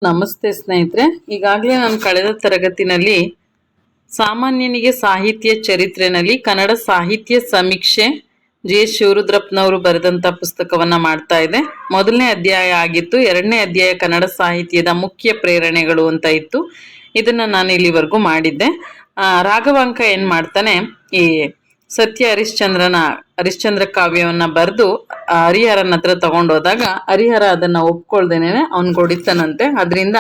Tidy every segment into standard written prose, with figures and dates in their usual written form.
ನಮಸ್ತೆ ಸ್ನೇಹಿತರೆ. ಈಗಾಗಲೇ ನಾನು ಕಳೆದ ತರಗತಿನಲ್ಲಿ ಸಾಮಾನ್ಯನಿಗೆ ಸಾಹಿತ್ಯ ಚರಿತ್ರೆನಲ್ಲಿ ಕನ್ನಡ ಸಾಹಿತ್ಯ ಸಮೀಕ್ಷೆ ಜಿ.ಎಸ್. ಶಿವರುದ್ರಪ್ಪನವರು ಬರೆದಂತ ಪುಸ್ತಕವನ್ನ ಮಾಡ್ತಾ ಇದೆ. ಮೊದಲನೇ ಅಧ್ಯಾಯ ಆಗಿತ್ತು. ಎರಡನೇ ಅಧ್ಯಾಯ ಕನ್ನಡ ಸಾಹಿತ್ಯದ ಮುಖ್ಯ ಪ್ರೇರಣೆಗಳು ಅಂತ ಇತ್ತು. ಇದನ್ನ ನಾನು ಇಲ್ಲಿವರೆಗೂ ಮಾಡಿದ್ದೆ. ರಾಘವಾಂಕ ಏನ್ ಮಾಡ್ತಾನೆ, ಈ ಸತ್ಯ ಹರಿಶ್ಚಂದ್ರ ಕಾವ್ಯವನ್ನ ಬರೆದು ಹರಿಹರನ ಹತ್ರ ತಗೊಂಡೋದಾಗ ಹರಿಹರ ಅದನ್ನ ಒಪ್ಕೊಳ್ದೇನೆ ಅವ್ನ್ ಹೊಡಿತಾನಂತೆ. ಅದರಿಂದ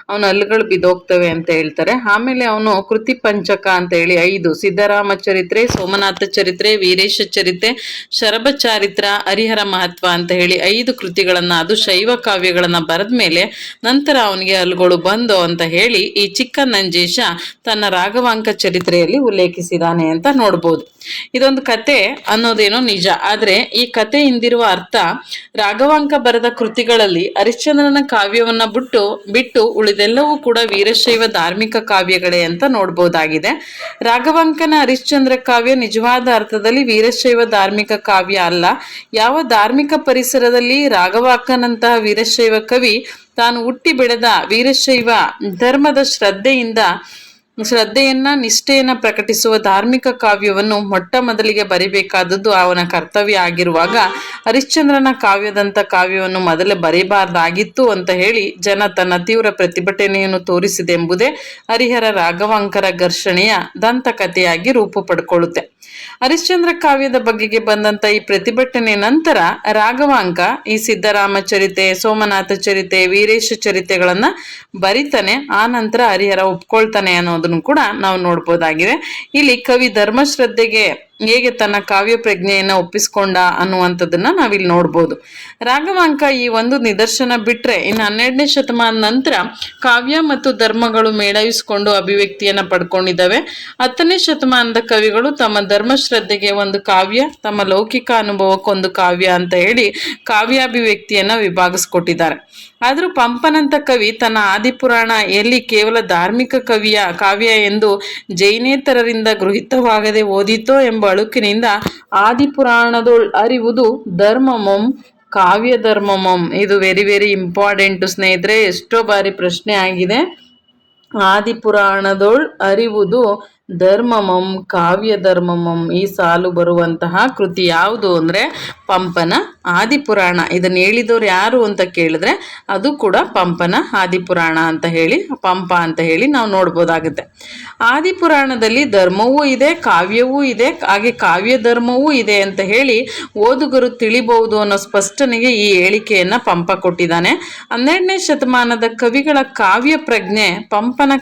ಅವನ ಹಲ್ಲುಗಳು ಬಿದ್ದೋಗ್ತವೆ ಅಂತ ಹೇಳ್ತಾರೆ. ಆಮೇಲೆ ಅವನು ಕೃತಿ ಪಂಚಕ ಅಂತ ಹೇಳಿ 5 ಸಿದ್ದರಾಮ ಚರಿತ್ರೆ, ಸೋಮನಾಥ ಚರಿತ್ರೆ, ವೀರೇಶ ಚರಿತ್ರೆ, ಶರಭ ಚಾರಿತ್ರ, ಹರಿಹರ ಮಹತ್ವ ಅಂತ ಹೇಳಿ 5 ಕೃತಿಗಳನ್ನ, ಅದು ಶೈವ ಕಾವ್ಯಗಳನ್ನ ಬರೆದ್ಮೇಲೆ ನಂತರ ಅವನಿಗೆ ಹಲ್ಲುಗಳು ಬಂದು ಅಂತ ಹೇಳಿ ಈ ಚಿಕ್ಕ ನಂಜೇಶ ತನ್ನ ರಾಘವಾಂಕ ಚರಿತ್ರೆಯಲ್ಲಿ ಉಲ್ಲೇಖಿಸಿದಾನೆ ಅಂತ ನೋಡ್ಬೋದು. ಇದೊಂದು ಕತೆ ಅನ್ನೋದೇನೋ ನಿಜ, ಆದ್ರೆ ಈ ಕತೆ ಹಿಂದಿರುವ ಅರ್ಥ ರಾಘವಾಂಕ ಬರೆದ ಕೃತಿಗಳಲ್ಲಿ ಹರಿಶ್ಚಂದ್ರನ ಕಾವ್ಯವನ್ನ ಬಿಟ್ಟು ಉಳಿದೆಲ್ಲವೂ ಕೂಡ ವೀರಶೈವ ಧಾರ್ಮಿಕ ಕಾವ್ಯಗಳೇ ಅಂತ ನೋಡ್ಬೋದಾಗಿದೆ. ರಾಘವಾಂಕನ ಹರಿಶ್ಚಂದ್ರ ಕಾವ್ಯ ನಿಜವಾದ ಅರ್ಥದಲ್ಲಿ ವೀರಶೈವ ಧಾರ್ಮಿಕ ಕಾವ್ಯ ಅಲ್ಲ. ಯಾವ ಧಾರ್ಮಿಕ ಪರಿಸರದಲ್ಲಿ ರಾಘವಾಂಕನಂತಹ ವೀರಶೈವ ಕವಿ ತಾನು ಹುಟ್ಟಿ ಬೆಳೆದ ವೀರಶೈವ ಧರ್ಮದ ಶ್ರದ್ಧೆಯನ್ನ ನಿಷ್ಠೆಯನ್ನ ಪ್ರಕಟಿಸುವ ಧಾರ್ಮಿಕ ಕಾವ್ಯವನ್ನು ಮೊಟ್ಟ ಮೊದಲಿಗೆ ಬರಿಬೇಕಾದದ್ದು ಅವನ ಕರ್ತವ್ಯ ಆಗಿರುವಾಗ ಹರಿಶ್ಚಂದ್ರನ ಕಾವ್ಯದಂತ ಕಾವ್ಯವನ್ನು ಮೊದಲೇ ಬರೀಬಾರ್ದಾಗಿತ್ತು ಅಂತ ಹೇಳಿ ಜನ ತನ್ನ ತೀವ್ರ ಪ್ರತಿಭಟನೆಯನ್ನು ತೋರಿಸಿದೆಂಬುದೇ ಹರಿಹರ ರಾಘವಾಂಕರ ಘರ್ಷಣೆಯ ದಂತಕಥೆಯಾಗಿ ರೂಪು ಪಡ್ಕೊಳ್ಳುತ್ತೆ. ಹರಿಶ್ಚಂದ್ರ ಕಾವ್ಯದ ಬಗೆಗೆ ಬಂದಂತ ಈ ಪ್ರತಿಭಟನೆ ನಂತರ ರಾಘವಾಂಕ ಈ ಸಿದ್ದರಾಮ ಚರಿತೆ, ಸೋಮನಾಥ ಚರಿತೆ, ವೀರೇಶ ಚರಿತೆಗಳನ್ನ ಬರಿತಾನೆ. ಆ ನಂತರ ಹರಿಹರ ಒಪ್ಕೊಳ್ತಾನೆ ಅನ್ನೋದನ್ನು ಕೂಡ ನಾವು ನೋಡ್ಬೋದಾಗಿದೆ. ಇಲ್ಲಿ ಕವಿ ಧರ್ಮಶ್ರದ್ಧೆಗೆ ಹೇಗೆ ತನ್ನ ಕಾವ್ಯ ಪ್ರಜ್ಞೆಯನ್ನ ಒಪ್ಪಿಸ್ಕೊಂಡ ಅನ್ನುವಂಥದ್ದನ್ನ ನಾವಿಲ್ಲಿ ನೋಡ್ಬೋದು. ರಾಘವಾಂಕ ಈ ಒಂದು ನಿದರ್ಶನ ಬಿಟ್ರೆ ಇನ್ನು 12ನೇ ಶತಮಾನ ನಂತರ ಕಾವ್ಯ ಮತ್ತು ಧರ್ಮಗಳು ಮೇಳೈಸಿಕೊಂಡು ಅಭಿವ್ಯಕ್ತಿಯನ್ನ ಪಡ್ಕೊಂಡಿದ್ದಾವೆ. 10ನೇ ಶತಮಾನದ ಕವಿಗಳು ತಮ್ಮ ಧರ್ಮಶ್ರದ್ಧೆಗೆ ಒಂದು ಕಾವ್ಯ, ತಮ್ಮ ಲೌಕಿಕ ಅನುಭವಕ್ಕೊಂದು ಕಾವ್ಯ ಅಂತ ಹೇಳಿ ಕಾವ್ಯಾಭಿವ್ಯಕ್ತಿಯನ್ನ ವಿಭಾಗಿಸ್ಕೊಟ್ಟಿದ್ದಾರೆ. ಆದ್ರೂ ಪಂಪನಂತ ಕವಿ ತನ್ನ ಆದಿಪುರಾಣ ಎಲ್ಲಿ ಕೇವಲ ಧಾರ್ಮಿಕ ಕಾವ್ಯ ಎಂದು ಜೈನೇತರರಿಂದ ಗೃಹೀತವಾಗದೆ ಓದಿತೋ ಎಂಬ ಅಳುಕಿನಿಂದ ಆದಿಪುರಾಣದೊಳ್ ಅರಿವುದು ಧರ್ಮಮಂ ಕಾವ್ಯ ಧರ್ಮಮಂ. ಇದು ವೆರಿ ವೆರಿ ಇಂಪಾರ್ಟೆಂಟ್ ಸ್ನೇಹಿತರೆ. ಎಷ್ಟೋ ಬಾರಿ ಪ್ರಶ್ನೆ ಆಗಿದೆ. ಆದಿಪುರಾಣದೊಳ್ ಅರಿವುದು ಧರ್ಮಮಂ ಕಾವ್ಯ ಧರ್ಮಮಂ. ಈ ಸಾಲು ಬರುವಂತಹ ಕೃತಿ ಯಾವುದು ಅಂದ್ರೆ ಪಂಪನ ಆದಿಪುರಾಣ. ಇದನ್ನ ಹೇಳಿದವ್ರು ಯಾರು ಅಂತ ಕೇಳಿದ್ರೆ ಅದು ಕೂಡ ಪಂಪನ ಆದಿಪುರಾಣ ಅಂತ ಹೇಳಿ, ಪಂಪ ಅಂತ ಹೇಳಿ ನಾವು ನೋಡ್ಬೋದಾಗುತ್ತೆ. ಆದಿಪುರಾಣದಲ್ಲಿ ಧರ್ಮವೂ ಇದೆ, ಕಾವ್ಯವೂ ಇದೆ, ಹಾಗೆ ಕಾವ್ಯ ಧರ್ಮವೂ ಇದೆ ಅಂತ ಹೇಳಿ ಓದುಗರು ತಿಳಿಬಹುದು ಅನ್ನೋ ಸ್ಪಷ್ಟನೆಗೆ ಈ ಹೇಳಿಕೆಯನ್ನ ಪಂಪ ಕೊಟ್ಟಿದ್ದಾನೆ. 12ನೇ ಶತಮಾನದ ಕವಿಗಳ ಕಾವ್ಯ ಪ್ರಜ್ಞೆ ಪಂಪನ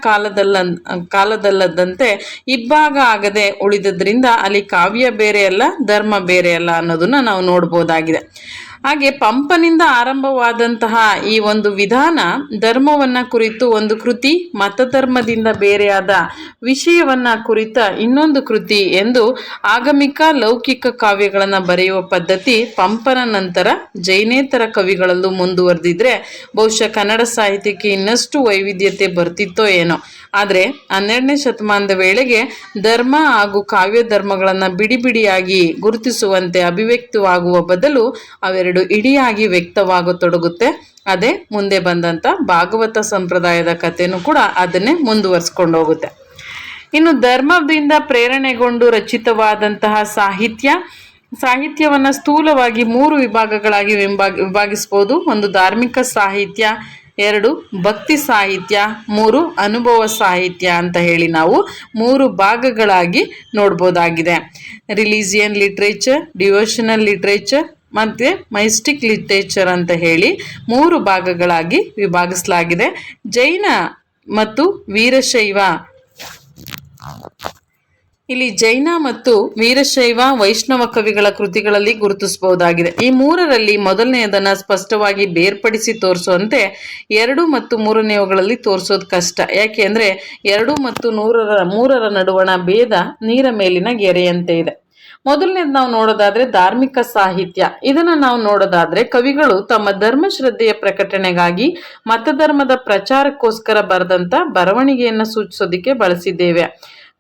ಕಾಲದಲ್ಲದಂತೆ ಇಬ್ಬಾಗ ಆಗದೆ ಉಳಿದದ್ರಿಂದ ಅಲ್ಲಿ ಕಾವ್ಯ ಬೇರೆ ಅಲ್ಲ, ಧರ್ಮ ಬೇರೆ ಅಲ್ಲ ಅನ್ನೋದನ್ನ ನಾವು ನೋಡ್ಬೋದಾಗಿದೆ. ಹಾಗೆ ಪಂಪನಿಂದ ಆರಂಭವಾದಂತಹ ಈ ಒಂದು ವಿಧಾನ ಧರ್ಮವನ್ನ ಕುರಿತು ಒಂದು ಕೃತಿ, ಮತಧರ್ಮದಿಂದ ಬೇರೆಯಾದ ವಿಷಯವನ್ನ ಕುರಿತ ಇನ್ನೊಂದು ಕೃತಿ ಎಂದು ಆಗಮಿಕ ಲೌಕಿಕ ಕಾವ್ಯಗಳನ್ನ ಬರೆಯುವ ಪದ್ಧತಿ ಪಂಪನ ನಂತರ ಜೈನೇತರ ಕವಿಗಳಲ್ಲೂ ಮುಂದುವರೆದಿದ್ರೆ ಬಹುಶಃ ಕನ್ನಡ ಸಾಹಿತ್ಯಕ್ಕೆ ಇನ್ನಷ್ಟು ವೈವಿಧ್ಯತೆ ಬರ್ತಿತ್ತೋ ಏನೋ. ಆದ್ರೆ 12ನೇ ಶತಮಾನದ ವೇಳೆಗೆ ಧರ್ಮ ಹಾಗೂ ಕಾವ್ಯ ಧರ್ಮಗಳನ್ನ ಬಿಡಿಯಾಗಿ ಗುರುತಿಸುವಂತೆ ಅಭಿವ್ಯಕ್ತವಾಗುವ ಬದಲು ಅವೆರಡು ಇಡಿಯಾಗಿ ವ್ಯಕ್ತವಾಗತೊಡಗುತ್ತೆ. ಅದೇ ಮುಂದೆ ಬಂದಂತ ಭಾಗವತ ಸಂಪ್ರದಾಯದ ಕಥೆನೂ ಕೂಡ ಅದನ್ನೇ ಮುಂದುವರಿಸ್ಕೊಂಡು ಹೋಗುತ್ತೆ. ಇನ್ನು ಧರ್ಮದಿಂದ ಪ್ರೇರಣೆಗೊಂಡು ರಚಿತವಾದಂತಹ ಸಾಹಿತ್ಯವನ್ನ ಸ್ಥೂಲವಾಗಿ 3 ವಿಭಾಗಗಳಾಗಿ ವಿಭಾಗಿಸ್ಬೋದು. 1 ಧಾರ್ಮಿಕ ಸಾಹಿತ್ಯ, 2 ಭಕ್ತಿ ಸಾಹಿತ್ಯ, 3 ಅನುಭವ ಸಾಹಿತ್ಯ ಅಂತ ಹೇಳಿ ನಾವು 3 ಭಾಗಗಳಾಗಿ ನೋಡ್ಬೋದಾಗಿದೆ. ರಿಲಿಜಿಯನ್ ಲಿಟ್ರೇಚರ್, ಡಿವೋಷನಲ್ ಲಿಟ್ರೇಚರ್ ಮತ್ತೆ ಮೈಸ್ಟಿಕ್ ಲಿಟ್ರೇಚರ್ ಅಂತ ಹೇಳಿ 3 ಭಾಗಗಳಾಗಿ ವಿಭಾಗಿಸಲಾಗಿದೆ. ಜೈನ ಮತ್ತು ವೀರಶೈವ, ಇಲ್ಲಿ ಜೈನ ಮತ್ತು ವೀರಶೈವ ವೈಷ್ಣವ ಕವಿಗಳ ಕೃತಿಗಳಲ್ಲಿ ಗುರುತಿಸಬಹುದಾಗಿದೆ. ಈ 3ರಲ್ಲಿ ಮೊದಲನೆಯದನ್ನ ಸ್ಪಷ್ಟವಾಗಿ ಬೇರ್ಪಡಿಸಿ ತೋರಿಸುವಂತೆ 2 ಮತ್ತು 3ನೇವುಗಳಲ್ಲಿ ತೋರಿಸೋದು ಕಷ್ಟ. ಯಾಕೆ ಅಂದ್ರೆ 2 ಮತ್ತು 3ರ ನಡುವಣ ಭೇದ ನೀರ ಮೇಲಿನ ಗೆರೆಯಂತೆ ಇದೆ. ಮೊದಲನೇದು ನಾವು ನೋಡೋದಾದ್ರೆ ಧಾರ್ಮಿಕ ಸಾಹಿತ್ಯ. ಇದನ್ನ ನಾವು ನೋಡೋದಾದ್ರೆ ಕವಿಗಳು ತಮ್ಮ ಧರ್ಮ ಶ್ರದ್ಧೆಯ ಪ್ರಕಟಣೆಗಾಗಿ ಮತಧರ್ಮದ ಪ್ರಚಾರಕ್ಕೋಸ್ಕರ ಬರೆದಂತ ಬರವಣಿಗೆಯನ್ನ ಸೂಚಿಸೋದಿಕ್ಕೆ ಬಳಸಿದ್ದೇವೆ.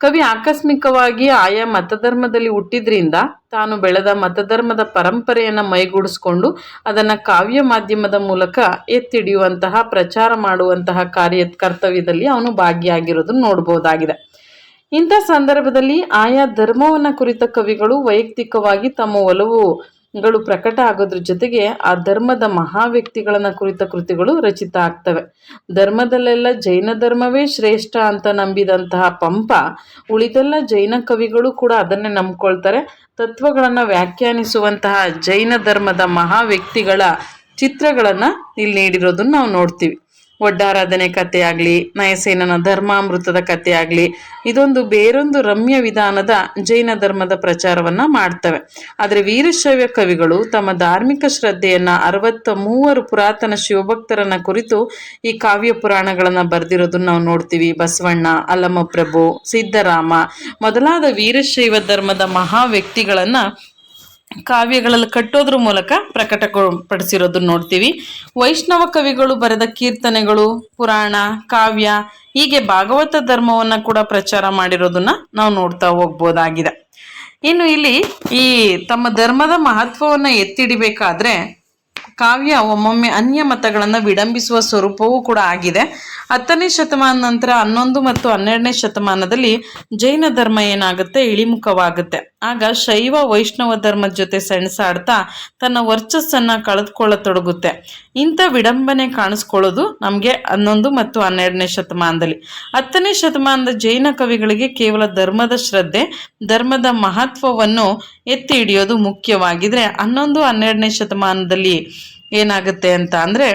ಕವಿ ಆಕಸ್ಮಿಕವಾಗಿ ಆಯಾ ಮತಧರ್ಮದಲ್ಲಿ ಹುಟ್ಟಿದ್ರಿಂದ ತಾನು ಬೆಳೆದ ಮತಧರ್ಮದ ಪರಂಪರೆಯನ್ನು ಮೈಗೂಡಿಸ್ಕೊಂಡು ಅದನ್ನು ಕಾವ್ಯ ಮಾಧ್ಯಮದ ಮೂಲಕ ಎತ್ತಿಡಿಯುವಂತಹ ಪ್ರಚಾರ ಮಾಡುವಂತಹ ಕರ್ತವ್ಯದಲ್ಲಿ ಅವನು ಭಾಗಿಯಾಗಿರೋದನ್ನು ನೋಡ್ಬೋದಾಗಿದೆ. ಇಂಥ ಸಂದರ್ಭದಲ್ಲಿ ಆಯಾ ಧರ್ಮವನ್ನು ಕುರಿತ ಕವಿಗಳು ವೈಯಕ್ತಿಕವಾಗಿ ತಮ್ಮ ಒಲವುಗಳು ಪ್ರಕಟ ಆಗೋದ್ರ ಜೊತೆಗೆ ಆ ಧರ್ಮದ ಮಹಾ ವ್ಯಕ್ತಿಗಳನ್ನ ಕುರಿತ ಕೃತಿಗಳು ರಚಿತ ಆಗ್ತವೆ. ಧರ್ಮದಲ್ಲೆಲ್ಲ ಜೈನ ಧರ್ಮವೇ ಶ್ರೇಷ್ಠ ಅಂತ ನಂಬಿದಂತಹ ಪಂಪ ಉಳಿದೆಲ್ಲ ಜೈನ ಕವಿಗಳು ಕೂಡ ಅದನ್ನೇ ನಂಬ್ಕೊಳ್ತಾರೆ. ತತ್ವಗಳನ್ನು ವ್ಯಾಖ್ಯಾನಿಸುವಂತಹ ಜೈನ ಧರ್ಮದ ಮಹಾ ವ್ಯಕ್ತಿಗಳ ಚಿತ್ರಗಳನ್ನು ಇಲ್ಲಿ ನೀಡಿರೋದನ್ನು ನಾವು ನೋಡ್ತೀವಿ. ಒಡ್ಡಾರಾಧನೆ ಕಥೆ ಆಗಲಿ, ನಯಸೇನನ ಧರ್ಮಾಮೃತದ ಕಥೆ ಆಗಲಿ, ಇದೊಂದು ಬೇರೊಂದು ರಮ್ಯ ವಿಧಾನದ ಜೈನ ಧರ್ಮದ ಪ್ರಚಾರವನ್ನು ಮಾಡ್ತವೆ. ಆದರೆ ವೀರಶೈವ ಕವಿಗಳು ತಮ್ಮ ಧಾರ್ಮಿಕ ಶ್ರದ್ಧೆಯನ್ನು 63 ಪುರಾತನ ಶಿವಭಕ್ತರನ್ನ ಕುರಿತು ಈ ಕಾವ್ಯ ಪುರಾಣಗಳನ್ನು ಬರೆದಿರೋದನ್ನು ನಾವು ನೋಡ್ತೀವಿ. ಬಸವಣ್ಣ, ಅಲ್ಲಮಪ್ರಭು, ಸಿದ್ದರಾಮ ಮೊದಲಾದ ವೀರಶೈವ ಧರ್ಮದ ಮಹಾ ವ್ಯಕ್ತಿಗಳನ್ನು ಕಾವ್ಯಗಳಲ್ಲಿ ಕಟ್ಟೋದ್ರ ಮೂಲಕ ಪ್ರಕಟಪಡಿಸಿರೋದನ್ನ ನೋಡ್ತೀವಿ. ವೈಷ್ಣವ ಕವಿಗಳು ಬರೆದ ಕೀರ್ತನೆಗಳು, ಪುರಾಣ, ಕಾವ್ಯ ಹೀಗೆ ಭಾಗವತ ಧರ್ಮವನ್ನು ಕೂಡ ಪ್ರಚಾರ ಮಾಡಿರೋದನ್ನ ನಾವು ನೋಡ್ತಾ ಹೋಗ್ಬೋದಾಗಿದೆ. ಇನ್ನು ಇಲ್ಲಿ ಈ ತಮ್ಮ ಧರ್ಮದ ಮಹತ್ವವನ್ನು ಎತ್ತಿಡಿಬೇಕಾದ್ರೆ ಕಾವ್ಯ ಒಮ್ಮೊಮ್ಮೆ ಅನ್ಯ ಮತಗಳನ್ನು ವಿಡಂಬಿಸುವ ಸ್ವರೂಪವೂ ಕೂಡ ಆಗಿದೆ. 10ನೇ ಶತಮಾನ ನಂತರ 11 ಮತ್ತು 12ನೇ ಶತಮಾನದಲ್ಲಿ ಜೈನ ಧರ್ಮ ಏನಾಗುತ್ತೆ, ಇಳಿಮುಖವಾಗುತ್ತೆ. ಆಗ ಶೈವ ವೈಷ್ಣವ ಧರ್ಮದ ಜೊತೆ ಸೆಣಸಾಡ್ತಾ ತನ್ನ ವರ್ಚಸ್ಸನ್ನು ಕಳೆದುಕೊಳ್ಳತೊಡಗುತ್ತೆ. ಇಂಥ ವಿಡಂಬನೆ ಕಾಣಿಸ್ಕೊಳ್ಳೋದು ನಮಗೆ 11 ಮತ್ತು 12ನೇ ಶತಮಾನದಲ್ಲಿ. 10ನೇ ಶತಮಾನದ ಜೈನ ಕವಿಗಳಿಗೆ ಕೇವಲ ಧರ್ಮದ ಶ್ರದ್ಧೆ, ಧರ್ಮದ ಮಹತ್ವವನ್ನು ಎತ್ತಿ ಹಿಡಿಯೋದು ಮುಖ್ಯವಾಗಿದ್ರೆ, 11, 12ನೇ ಶತಮಾನದಲ್ಲಿ ಏನಾಗುತ್ತೆ ಅಂತ ಅಂದರೆ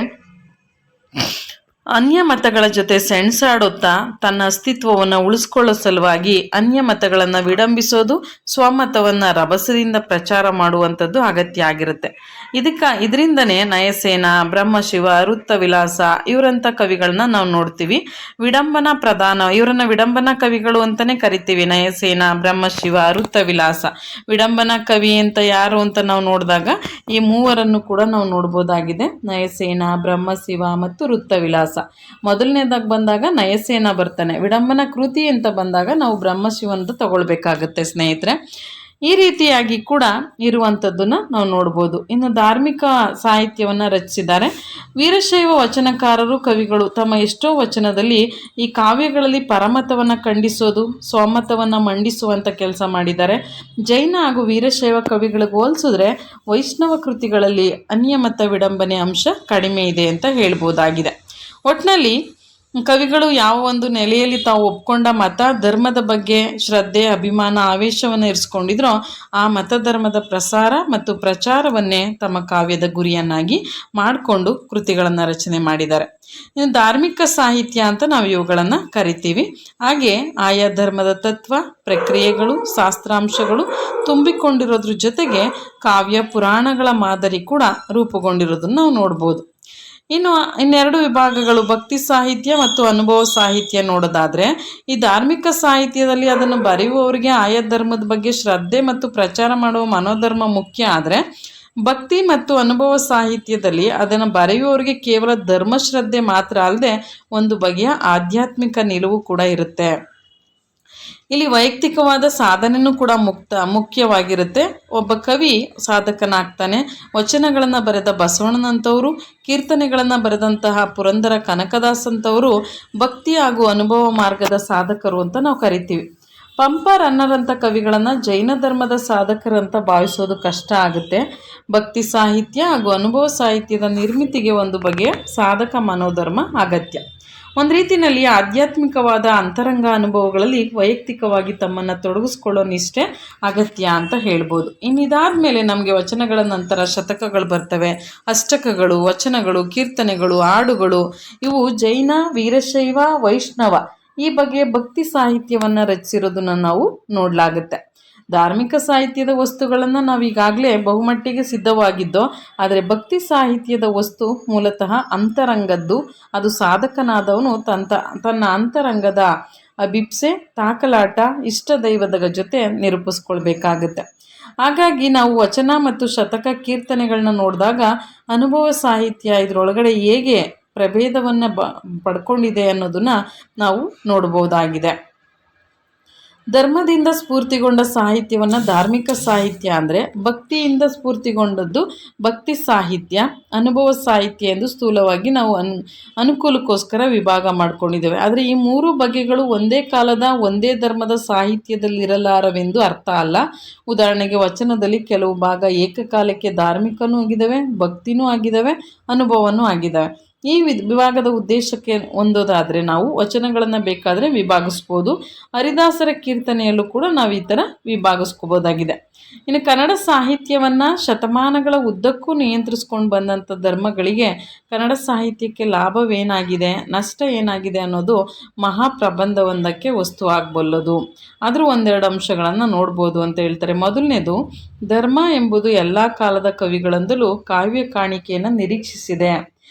ಅನ್ಯ ಮತಗಳ ಜೊತೆ ಸೆಣಸಾಡುತ್ತಾ ತನ್ನ ಅಸ್ತಿತ್ವವನ್ನು ಉಳಿಸ್ಕೊಳ್ಳೋ ಸಲುವಾಗಿ ಅನ್ಯ ಮತಗಳನ್ನು ವಿಡಂಬಿಸೋದು, ಸ್ವಮತವನ್ನು ರಭಸದಿಂದ ಪ್ರಚಾರ ಮಾಡುವಂಥದ್ದು ಅಗತ್ಯ ಆಗಿರುತ್ತೆ. ಇದರಿಂದನೇ ನಯಸೇನ, ಬ್ರಹ್ಮಶಿವ, ವೃತ್ತವಿಲಾಸ ಇವರಂಥ ಕವಿಗಳನ್ನ ನಾವು ನೋಡ್ತೀವಿ. ವಿಡಂಬನಾ ಪ್ರಧಾನ, ಇವರನ್ನ ವಿಡಂಬನಾ ಕವಿಗಳು ಅಂತಲೇ ಕರಿತೀವಿ. ನಯಸೇನ, ಬ್ರಹ್ಮಶಿವ, ವೃತ್ತವಿಲಾಸ. ವಿಡಂಬನಾ ಕವಿ ಅಂತ ಯಾರು ಅಂತ ನಾವು ನೋಡಿದಾಗ ಈ ಮೂವರನ್ನು ಕೂಡ ನಾವು ನೋಡ್ಬೋದಾಗಿದೆ. ನಯಸೇನ, ಬ್ರಹ್ಮಶಿವ ಮತ್ತು ವೃತ್ತವಿಲಾಸ. ಮೊದಲನೇದಾಗಿ ಬಂದಾಗ ನಯಸೇನ ಬರ್ತಾನೆ. ವಿಡಂಬನಾ ಕೃತಿ ಅಂತ ಬಂದಾಗ ನಾವು ಬ್ರಹ್ಮಶಿವಂತ ತಗೊಳ್ಬೇಕಾಗತ್ತೆ ಸ್ನೇಹಿತರೆ. ಈ ರೀತಿಯಾಗಿ ಕೂಡ ಇರುವಂಥದ್ದನ್ನು ನಾವು ನೋಡ್ಬೋದು. ಇನ್ನು ಧಾರ್ಮಿಕ ಸಾಹಿತ್ಯವನ್ನು ರಚಿಸಿದ್ದಾರೆ ವೀರಶೈವ ವಚನಕಾರರು, ಕವಿಗಳು ತಮ್ಮ ಎಷ್ಟೋ ವಚನದಲ್ಲಿ ಈ ಕಾವ್ಯಗಳಲ್ಲಿ ಪರಮತವನ್ನು ಖಂಡಿಸೋದು, ಸ್ವಮತವನ್ನು ಮಂಡಿಸುವಂಥ ಕೆಲಸ ಮಾಡಿದ್ದಾರೆ. ಜೈನ ಹಾಗೂ ವೀರಶೈವ ಕವಿಗಳಿಗೆ ಹೋಲಿಸಿದ್ರೆ ವೈಷ್ಣವ ಕೃತಿಗಳಲ್ಲಿ ಅನ್ಯಮತ ವಿಡಂಬನೆ ಅಂಶ ಕಡಿಮೆ ಇದೆ ಅಂತ ಹೇಳ್ಬೋದಾಗಿದೆ. ಒಟ್ಟಿನಲ್ಲಿ ಕವಿಗಳು ಯಾವ ಒಂದು ನೆಲೆಯಲ್ಲಿ ತಾವು ಒಪ್ಕೊಂಡ ಮತ ಧರ್ಮದ ಬಗ್ಗೆ ಶ್ರದ್ಧೆ, ಅಭಿಮಾನ, ಆವೇಶವನ್ನು ಇರಿಸ್ಕೊಂಡಿದ್ರೋ ಆ ಮತಧರ್ಮದ ಪ್ರಸಾರ ಮತ್ತು ಪ್ರಚಾರವನ್ನೇ ತಮ್ಮ ಕಾವ್ಯದ ಗುರಿಯನ್ನಾಗಿ ಮಾಡಿಕೊಂಡು ಕೃತಿಗಳನ್ನು ರಚನೆ ಮಾಡಿದ್ದಾರೆ. ಇನ್ನು ಧಾರ್ಮಿಕ ಸಾಹಿತ್ಯ ಅಂತ ನಾವು ಇವುಗಳನ್ನು ಕರಿತೀವಿ. ಹಾಗೆ ಆಯಾ ಧರ್ಮದ ತತ್ವ, ಪ್ರಕ್ರಿಯೆಗಳು, ಶಾಸ್ತ್ರಾಂಶಗಳು ತುಂಬಿಕೊಂಡಿರೋದ್ರ ಜೊತೆಗೆ ಕಾವ್ಯ ಪುರಾಣಗಳ ಮಾದರಿ ಕೂಡ ರೂಪುಗೊಂಡಿರೋದನ್ನು ನಾವು ನೋಡ್ಬೋದು. ಇನ್ನೆರಡು ವಿಭಾಗಗಳು, ಭಕ್ತಿ ಸಾಹಿತ್ಯ ಮತ್ತು ಅನುಭವ ಸಾಹಿತ್ಯ ನೋಡೋದಾದರೆ, ಈ ಧಾರ್ಮಿಕ ಸಾಹಿತ್ಯದಲ್ಲಿ ಅದನ್ನು ಬರೆಯುವವರಿಗೆ ಆಯಾ ಧರ್ಮದ ಬಗ್ಗೆ ಶ್ರದ್ಧೆ ಮತ್ತು ಪ್ರಚಾರ ಮಾಡುವ ಮನೋಧರ್ಮ ಮುಖ್ಯ. ಆದರೆ ಭಕ್ತಿ ಮತ್ತು ಅನುಭವ ಸಾಹಿತ್ಯದಲ್ಲಿ ಅದನ್ನು ಬರೆಯುವವರಿಗೆ ಕೇವಲ ಧರ್ಮಶ್ರದ್ಧೆ ಮಾತ್ರ ಅಲ್ಲದೆ ಒಂದು ಬಗೆಯ ಆಧ್ಯಾತ್ಮಿಕ ನಿಲುವು ಕೂಡ ಇರುತ್ತೆ. ಇಲ್ಲಿ ವೈಯಕ್ತಿಕವಾದ ಸಾಧನೆಯೂ ಕೂಡ ಮುಖ್ಯವಾಗಿರುತ್ತೆ. ಒಬ್ಬ ಕವಿ ಸಾಧಕನಾಗ್ತಾನೆ. ವಚನಗಳನ್ನು ಬರೆದ ಬಸವಣ್ಣನಂಥವರು, ಕೀರ್ತನೆಗಳನ್ನು ಬರೆದಂತಹ ಪುರಂದರ ಕನಕದಾಸ್ ಅಂತವರು ಭಕ್ತಿ ಹಾಗೂ ಅನುಭವ ಮಾರ್ಗದ ಸಾಧಕರು ಅಂತ ನಾವು ಕರಿತೀವಿ. ಪಂಪ, ರನ್ನರಂಥ ಕವಿಗಳನ್ನು ಜೈನ ಧರ್ಮದ ಸಾಧಕರಂತ ಭಾವಿಸೋದು ಕಷ್ಟ ಆಗುತ್ತೆ. ಭಕ್ತಿ ಸಾಹಿತ್ಯ ಹಾಗೂ ಅನುಭವ ಸಾಹಿತ್ಯದ ನಿರ್ಮಿತಿಗೆ ಒಂದು ಬಗೆಯ ಸಾಧಕ ಮನೋಧರ್ಮ ಅಗತ್ಯ. ಒಂದು ರೀತಿಯಲ್ಲಿ ಆಧ್ಯಾತ್ಮಿಕವಾದ ಅಂತರಂಗ ಅನುಭವಗಳಲ್ಲಿ ವೈಯಕ್ತಿಕವಾಗಿ ತಮ್ಮನ್ನು ತೊಡಗಿಸ್ಕೊಳ್ಳೋ ನಿಷ್ಠೆ ಅಗತ್ಯ ಅಂತ ಹೇಳ್ಬೋದು. ಇದಾದ ಮೇಲೆ ನಮಗೆ ವಚನಗಳ ನಂತರ ಶತಕಗಳು ಬರ್ತವೆ, ಅಷ್ಟಕಗಳು, ವಚನಗಳು, ಕೀರ್ತನೆಗಳು, ಹಾಡುಗಳು. ಇವು ಜೈನ, ವೀರಶೈವ, ವೈಷ್ಣವ ಈ ಬಗೆಯ ಭಕ್ತಿ ಸಾಹಿತ್ಯವನ್ನು ರಚಿಸಿರೋದನ್ನು ನಾವು ನೋಡಲಾಗುತ್ತೆ. ಧಾರ್ಮಿಕ ಸಾಹಿತ್ಯದ ವಸ್ತುಗಳನ್ನು ನಾವು ಈಗಾಗಲೇ ಬಹುಮಟ್ಟಿಗೆ ಸಿದ್ಧವಾಗಿದ್ದೋ, ಆದರೆ ಭಕ್ತಿ ಸಾಹಿತ್ಯದ ವಸ್ತು ಮೂಲತಃ ಅಂತರಂಗದ್ದು. ಅದು ಸಾಧಕನಾದವನು ತನ್ನ ಅಂತರಂಗದ ಅಭಿಪ್ಸೆ, ತಾಕಲಾಟ, ಇಷ್ಟ ದೈವದ ಜೊತೆ ನಿರೂಪಿಸ್ಕೊಳ್ಬೇಕಾಗತ್ತೆ. ಹಾಗಾಗಿ ನಾವು ವಚನ ಮತ್ತು ಶತಕ, ಕೀರ್ತನೆಗಳನ್ನ ನೋಡಿದಾಗ ಅನುಭವ ಸಾಹಿತ್ಯ ಇದರೊಳಗಡೆ ಹೇಗೆ ಪ್ರಭೇದವನ್ನು ಪಡ್ಕೊಂಡಿದೆ ಅನ್ನೋದನ್ನು ನಾವು ನೋಡ್ಬೋದಾಗಿದೆ. ಧರ್ಮದಿಂದ ಸ್ಫೂರ್ತಿಗೊಂಡ ಸಾಹಿತ್ಯವನ್ನು ಧಾರ್ಮಿಕ ಸಾಹಿತ್ಯ ಅಂದರೆ, ಭಕ್ತಿಯಿಂದ ಸ್ಫೂರ್ತಿಗೊಂಡದ್ದು ಭಕ್ತಿ ಸಾಹಿತ್ಯ, ಅನುಭವ ಸಾಹಿತ್ಯ ಎಂದು ಸ್ಥೂಲವಾಗಿ ನಾವು ಅನುಕೂಲಕ್ಕೋಸ್ಕರ ವಿಭಾಗ ಮಾಡ್ಕೊಂಡಿದ್ದೇವೆ. ಆದರೆ ಈ ಮೂರು ಬಗೆಗಳು ಒಂದೇ ಕಾಲದ ಒಂದೇ ಧರ್ಮದ ಸಾಹಿತ್ಯದಲ್ಲಿರಲಾರವೆಂದು ಅರ್ಥ ಅಲ್ಲ. ಉದಾಹರಣೆಗೆ ವಚನದಲ್ಲಿ ಕೆಲವು ಭಾಗ ಏಕಕಾಲಕ್ಕೆ ಧಾರ್ಮಿಕನೂ ಆಗಿದ್ದಾವೆ, ಭಕ್ತಿನೂ ಆಗಿದ್ದಾವೆ, ಅನುಭವನೂ ಆಗಿದ್ದಾವೆ. ಈ ವಿಭಾಗದ ಉದ್ದೇಶಕ್ಕೆ ಹೊಂದೋದಾದರೆ ನಾವು ವಚನಗಳನ್ನು ಬೇಕಾದರೆ ವಿಭಾಗಿಸ್ಬೋದು. ಹರಿದಾಸರ ಕೀರ್ತನೆಯಲ್ಲೂ ಕೂಡ ನಾವು ಈ ಥರ ವಿಭಾಗಿಸ್ಕೋಬೋದಾಗಿದೆ. ಇನ್ನು ಕನ್ನಡ ಸಾಹಿತ್ಯವನ್ನು ಶತಮಾನಗಳ ಉದ್ದಕ್ಕೂ ನಿಯಂತ್ರಿಸ್ಕೊಂಡು ಬಂದಂಥ ಧರ್ಮಗಳಿಗೆ ಕನ್ನಡ ಸಾಹಿತ್ಯಕ್ಕೆ ಲಾಭವೇನಾಗಿದೆ, ನಷ್ಟ ಏನಾಗಿದೆ ಅನ್ನೋದು ಮಹಾಪ್ರಬಂಧವೊಂದಕ್ಕೆ ವಸ್ತು ಆಗಬಲ್ಲದು. ಆದರೂ ಒಂದೆರಡು ಅಂಶಗಳನ್ನು ನೋಡ್ಬೋದು ಅಂತ ಹೇಳ್ತಾರೆ. ಮೊದಲನೇದು, ಧರ್ಮ ಎಂಬುದು ಎಲ್ಲ ಕಾಲದ ಕವಿಗಳಿಂದಲೂ ಕಾವ್ಯ ಕಾಣಿಕೆಯನ್ನು ನಿರೀಕ್ಷಿಸಿದೆ.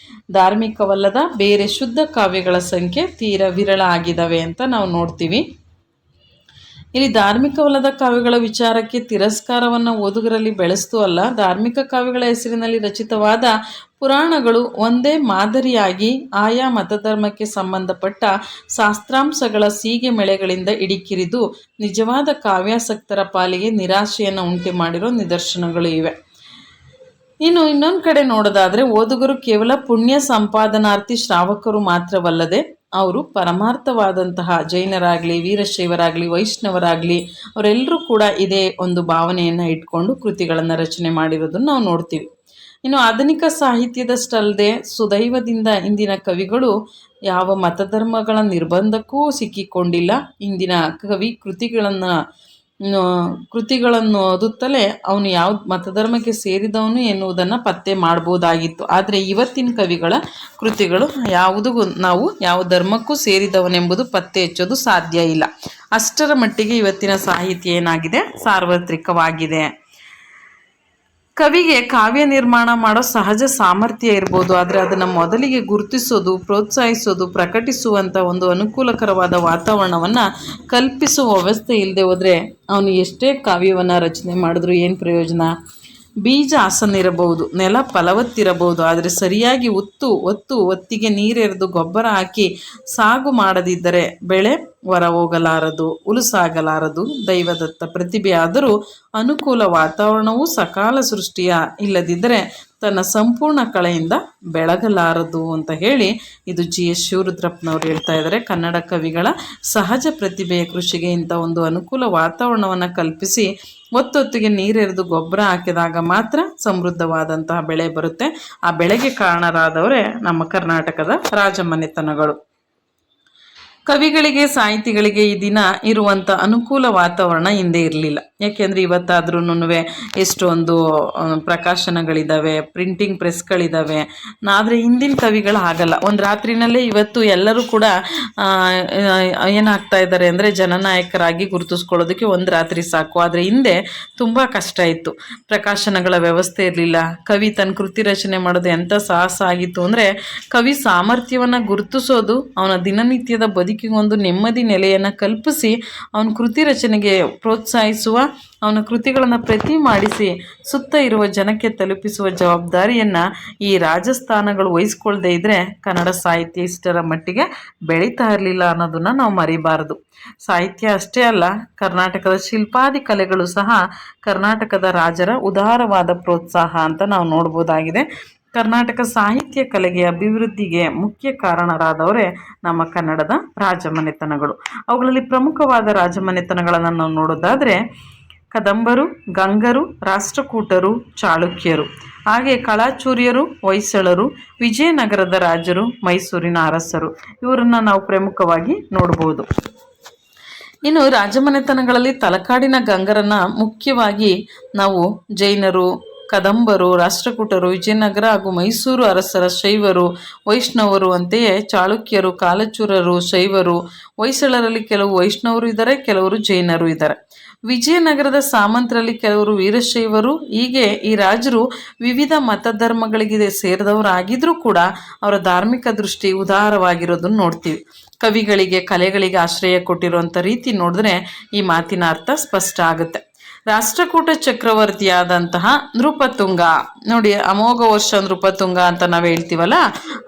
ಧಾರ್ಮಿಕವಲ್ಲದ ಬೇರೆ ಶುದ್ಧ ಕಾವ್ಯಗಳ ಸಂಖ್ಯೆ ತೀರ ವಿರಳ ಆಗಿದ್ದಾವೆ ಅಂತ ನಾವು ನೋಡ್ತೀವಿ. ಇಲ್ಲಿ ಧಾರ್ಮಿಕವಲ್ಲದ ಕಾವ್ಯಗಳ ವಿಚಾರಕ್ಕೆ ತಿರಸ್ಕಾರವನ್ನು ಓದುಗರಲ್ಲಿ ಬೆಳೆಸ್ತೂ ಅಲ್ಲ, ಧಾರ್ಮಿಕ ಕಾವ್ಯಗಳ ಹೆಸರಿನಲ್ಲಿ ರಚಿತವಾದ ಪುರಾಣಗಳು ಒಂದೇ ಮಾದರಿಯಾಗಿ ಆಯಾ ಮತಧರ್ಮಕ್ಕೆ ಸಂಬಂಧಪಟ್ಟ ಶಾಸ್ತ್ರಾಂಶಗಳ ಸೀಗೆ ಮೆಳೆಗಳಿಂದ ಇಡಿಕಿರಿದು ನಿಜವಾದ ಕಾವ್ಯಾಸಕ್ತರ ಪಾಲಿಗೆ ನಿರಾಶೆಯನ್ನು ಉಂಟು ಮಾಡಿರೋ ನಿದರ್ಶನಗಳು ಇವೆ. ಇನ್ನು ಇನ್ನೊಂದು ಕಡೆ ನೋಡೋದಾದರೆ, ಓದುಗರು ಕೇವಲ ಪುಣ್ಯ ಸಂಪಾದನಾರ್ಥಿ ಶ್ರಾವಕರು ಮಾತ್ರವಲ್ಲದೆ ಅವರು ಪರಮಾರ್ಥವಾದಂತಹ ಜೈನರಾಗಲಿ, ವೀರಶೈವರಾಗಲಿ, ವೈಷ್ಣವರಾಗಲಿ ಅವರೆಲ್ಲರೂ ಕೂಡ ಇದೇ ಒಂದು ಭಾವನೆಯನ್ನು ಇಟ್ಕೊಂಡು ಕೃತಿಗಳನ್ನು ರಚನೆ ಮಾಡಿರೋದನ್ನು ನಾವು ನೋಡ್ತೀವಿ. ಇನ್ನು ಆಧುನಿಕ ಸಾಹಿತ್ಯದಷ್ಟಲ್ಲದೆ ಸುದೈವದಿಂದ ಇಂದಿನ ಕವಿಗಳು ಯಾವ ಮತಧರ್ಮಗಳ ನಿರ್ಬಂಧಕ್ಕೂ ಸಿಕ್ಕಿಕೊಂಡಿಲ್ಲ. ಇಂದಿನ ಕವಿ ಕೃತಿಗಳನ್ನು ಓದುತ್ತಲೇ ಅವನು ಯಾವ ಮತಧರ್ಮಕ್ಕೆ ಸೇರಿದವನು ಎನ್ನುವುದನ್ನು ಪತ್ತೆ ಮಾಡ್ಬೋದಾಗಿತ್ತು. ಆದರೆ ಇವತ್ತಿನ ಕವಿಗಳ ಕೃತಿಗಳು ಯಾವುದಿಗೂ ನಾವು ಯಾವ ಧರ್ಮಕ್ಕೂ ಸೇರಿದವನೆಂಬುದು ಪತ್ತೆ ಹಚ್ಚೋದು ಸಾಧ್ಯ ಇಲ್ಲ. ಅಷ್ಟರ ಮಟ್ಟಿಗೆ ಇವತ್ತಿನ ಸಾಹಿತ್ಯ ಏನಾಗಿದೆ, ಸಾರ್ವತ್ರಿಕವಾಗಿದೆ. ಕವಿಗೆ ಕಾವ್ಯ ನಿರ್ಮಾಣ ಮಾಡೋ ಸಹಜ ಸಾಮರ್ಥ್ಯ ಇರ್ಬೋದು, ಆದರೆ ಅದನ್ನು ಮೊದಲಿಗೆ ಗುರುತಿಸೋದು, ಪ್ರೋತ್ಸಾಹಿಸೋದು, ಪ್ರಕಟಿಸುವಂಥ ಒಂದು ಅನುಕೂಲಕರವಾದ ವಾತಾವರಣವನ್ನು ಕಲ್ಪಿಸುವ ವ್ಯವಸ್ಥೆ ಇಲ್ಲದೆ ಹೋದರೆ ಅವನು ಎಷ್ಟೇ ಕಾವ್ಯವನ್ನು ರಚನೆ ಮಾಡಿದ್ರು ಏನು ಪ್ರಯೋಜನ? ಬೀಜ ಹಸನಿರಬಹುದು, ನೆಲ ಫಲವತ್ತಿರಬಹುದು, ಆದರೆ ಸರಿಯಾಗಿ ಒತ್ತಿಗೆ ನೀರೆರೆದು ಗೊಬ್ಬರ ಹಾಕಿ ಸಾಗು ಮಾಡದಿದ್ದರೆ ಬೆಳೆ ಹೊರ ಹೋಗಲಾರದು, ಹುಲುಸಾಗಲಾರದು. ದೈವದತ್ತ ಪ್ರತಿಭೆ ಆದರೂ ಅನುಕೂಲ ವಾತಾವರಣವೂ ಸಕಾಲ ಸೃಷ್ಟಿಯ ಇಲ್ಲದಿದ್ದರೆ ತನ್ನ ಸಂಪೂರ್ಣ ಕಳೆಯಿಂದ ಬೆಳಗಲಾರದು ಅಂತ ಹೇಳಿ ಇದು GS ಶಿವರುದ್ರಪ್ಪನವರು ಹೇಳ್ತಾ ಇದ್ದಾರೆ. ಕನ್ನಡ ಕವಿಗಳ ಸಹಜ ಪ್ರತಿಭೆಯ ಕೃಷಿಗೆ ಇಂಥ ಒಂದು ಅನುಕೂಲ ವಾತಾವರಣವನ್ನು ಕಲ್ಪಿಸಿ ಒತ್ತೊತ್ತಿಗೆ ನೀರೆರೆದು ಗೊಬ್ಬರ ಹಾಕಿದಾಗ ಮಾತ್ರ ಸಮೃದ್ಧವಾದಂತಹ ಬೆಳೆ ಬರುತ್ತೆ. ಆ ಬೆಳೆಗೆ ಕಾರಣರಾದವರೇ ನಮ್ಮ ಕರ್ನಾಟಕದ ರಾಜಮನೆತನಗಳು. ಕವಿಗಳಿಗೆ, ಸಾಹಿತಿಗಳಿಗೆ ಈ ದಿನ ಇರುವಂಥ ಅನುಕೂಲ ವಾತಾವರಣ ಹಿಂದೆ ಇರಲಿಲ್ಲ. ಯಾಕೆಂದರೆ ಇವತ್ತಾದ್ರೂ ಎಷ್ಟೊಂದು ಪ್ರಕಾಶನಗಳಿದ್ದಾವೆ, ಪ್ರಿಂಟಿಂಗ್ ಪ್ರೆಸ್ಗಳಿದ್ದಾವೆ. ಆದರೆ ಹಿಂದಿನ ಕವಿಗಳು ಆಗಲ್ಲ. ಒಂದು ರಾತ್ರಿನಲ್ಲೇ ಇವತ್ತು ಎಲ್ಲರೂ ಕೂಡ ಏನಾಗ್ತಾ ಇದ್ದಾರೆ ಅಂದರೆ ಜನನಾಯಕರಾಗಿ ಗುರುತಿಸ್ಕೊಳ್ಳೋದಕ್ಕೆ ಒಂದು ರಾತ್ರಿ ಸಾಕು. ಆದರೆ ಹಿಂದೆ ತುಂಬ ಕಷ್ಟ ಇತ್ತು. ಪ್ರಕಾಶನಗಳ ವ್ಯವಸ್ಥೆ ಇರಲಿಲ್ಲ. ಕವಿ ತನ್ನ ಕೃತಿ ರಚನೆ ಮಾಡೋದು ಎಂಥ ಸಾಹಸ ಆಗಿತ್ತು ಅಂದರೆ, ಕವಿ ಸಾಮರ್ಥ್ಯವನ್ನು ಗುರುತಿಸೋದು ಅವನ ದಿನನಿತ್ಯದ ಬದುಕಿಗೊಂದು ನೆಮ್ಮದಿ ನೆಲೆಯನ್ನು ಕಲ್ಪಿಸಿ ಅವನ ಕೃತಿ ರಚನೆಗೆ ಪ್ರೋತ್ಸಾಹಿಸುವ, ಅವನ ಕೃತಿಗಳನ್ನು ಪ್ರತಿ ಮಾಡಿಸಿ ಸುತ್ತ ಇರುವ ಜನಕ್ಕೆ ತಲುಪಿಸುವ ಜವಾಬ್ದಾರಿಯನ್ನು ಈ ರಾಜಸ್ಥಾನಗಳು ವಹಿಸ್ಕೊಳ್ದೇ ಇದ್ದರೆ ಕನ್ನಡ ಸಾಹಿತ್ಯ ಇಷ್ಟರ ಮಟ್ಟಿಗೆ ಬೆಳೀತಾ ಇರಲಿಲ್ಲ ಅನ್ನೋದನ್ನು ನಾವು ಮರಿಬಾರದು. ಸಾಹಿತ್ಯ ಅಷ್ಟೇ ಅಲ್ಲ, ಕರ್ನಾಟಕದ ಶಿಲ್ಪಾದಿ ಕಲೆಗಳು ಸಹ ಕರ್ನಾಟಕದ ರಾಜರ ಉದಾರವಾದ ಪ್ರೋತ್ಸಾಹ ಅಂತ ನಾವು ನೋಡ್ಬೋದಾಗಿದೆ. ಕರ್ನಾಟಕ ಸಾಹಿತ್ಯ ಕಲೆಗೆ ಅಭಿವೃದ್ಧಿಗೆ ಮುಖ್ಯ ಕಾರಣರಾದವರೇ ನಮ್ಮ ಕನ್ನಡದ ರಾಜಮನೆತನಗಳು. ಅವುಗಳಲ್ಲಿ ಪ್ರಮುಖವಾದ ರಾಜಮನೆತನಗಳನ್ನು ನಾವು ನೋಡೋದಾದರೆ ಕದಂಬರು, ಗಂಗರು, ರಾಷ್ಟ್ರಕೂಟರು, ಚಾಳುಕ್ಯರು, ಹಾಗೆ ಕಳಚೂರ್ಯರು, ಹೊಯ್ಸಳರು, ವಿಜಯನಗರದ ರಾಜರು, ಮೈಸೂರಿನ ಅರಸರು, ಇವರನ್ನು ನಾವು ಪ್ರಮುಖವಾಗಿ ನೋಡ್ಬೋದು. ಇನ್ನು ರಾಜಮನೆತನಗಳಲ್ಲಿ ತಲಕಾಡಿನ ಗಂಗರನ್ನು ಮುಖ್ಯವಾಗಿ ನಾವು ಜೈನರು, ಕದಂಬರು, ರಾಷ್ಟ್ರಕೂಟರು, ವಿಜಯನಗರ ಹಾಗೂ ಮೈಸೂರು ಅರಸರ ಶೈವರು, ವೈಷ್ಣವರು, ಅಂತೆಯೇ ಚಾಳುಕ್ಯರು, ಕಾಲಚೂರರು ಶೈವರು, ಹೊಯ್ಸಳರಲ್ಲಿ ಕೆಲವು ವೈಷ್ಣವರು ಇದ್ದಾರೆ, ಕೆಲವರು ಜೈನರು ಇದ್ದಾರೆ. ವಿಜಯನಗರದ ಸಾಮಂತರಲ್ಲಿ ಕೆಲವರು ವೀರಶೈವರು. ಹೀಗೆ ಈ ರಾಜರು ವಿವಿಧ ಮತಧರ್ಮಗಳಿಗೆ ಸೇರಿದವರಾಗಿದ್ದರೂ ಕೂಡ ಅವರ ಧಾರ್ಮಿಕ ದೃಷ್ಟಿ ಉದಾರವಾಗಿರೋದನ್ನು ನೋಡ್ತೀವಿ. ಕವಿಗಳಿಗೆ, ಕಲೆಗಳಿಗೆ ಆಶ್ರಯ ಕೊಟ್ಟಿರುವಂಥ ರೀತಿ ನೋಡಿದ್ರೆ ಈ ಮಾತಿನ ಅರ್ಥ ಸ್ಪಷ್ಟ ಆಗುತ್ತೆ. ರಾಷ್ಟ್ರಕೂಟ ಚಕ್ರವರ್ತಿಯಾದಂತಹ ನೃಪತುಂಗ ನೋಡಿ, ಅಮೋಘ ವರ್ಷ ನೃಪತುಂಗ ಅಂತ ನಾವು ಹೇಳ್ತೀವಲ್ಲ,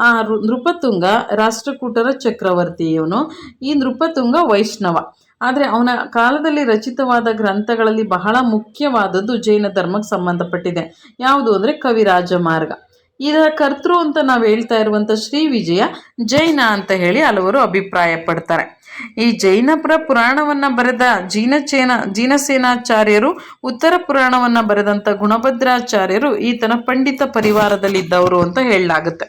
ಆ ನೃಪತುಂಗ ರಾಷ್ಟ್ರಕೂಟರ ಚಕ್ರವರ್ತಿ ಇವನು. ಈ ನೃಪತುಂಗ ವೈಷ್ಣವ. ಆದರೆ ಅವನ ಕಾಲದಲ್ಲಿ ರಚಿತವಾದ ಗ್ರಂಥಗಳಲ್ಲಿ ಬಹಳ ಮುಖ್ಯವಾದದ್ದು ಜೈನ ಧರ್ಮಕ್ಕೆ ಸಂಬಂಧಪಟ್ಟಿದೆ. ಯಾವುದು ಅಂದರೆ ಕವಿರಾಜ ಮಾರ್ಗ. ಇದರ ಕರ್ತೃ ಅಂತ ನಾವು ಹೇಳ್ತಾ ಇರುವಂಥ ಶ್ರೀ ವಿಜಯ ಜೈನ ಅಂತ ಹೇಳಿ ಹಲವರು ಅಭಿಪ್ರಾಯ ಪಡ್ತಾರೆ. ಈ ಜೈನಪುರ ಪುರಾಣವನ್ನು ಬರೆದ ಜೀನಸೇನಾಚಾರ್ಯರು, ಉತ್ತರ ಪುರಾಣವನ್ನು ಬರೆದಂಥ ಗುಣಭದ್ರಾಚಾರ್ಯರು ಈತನ ಪಂಡಿತ ಪರಿವಾರದಲ್ಲಿದ್ದವರು ಅಂತ ಹೇಳಲಾಗುತ್ತೆ.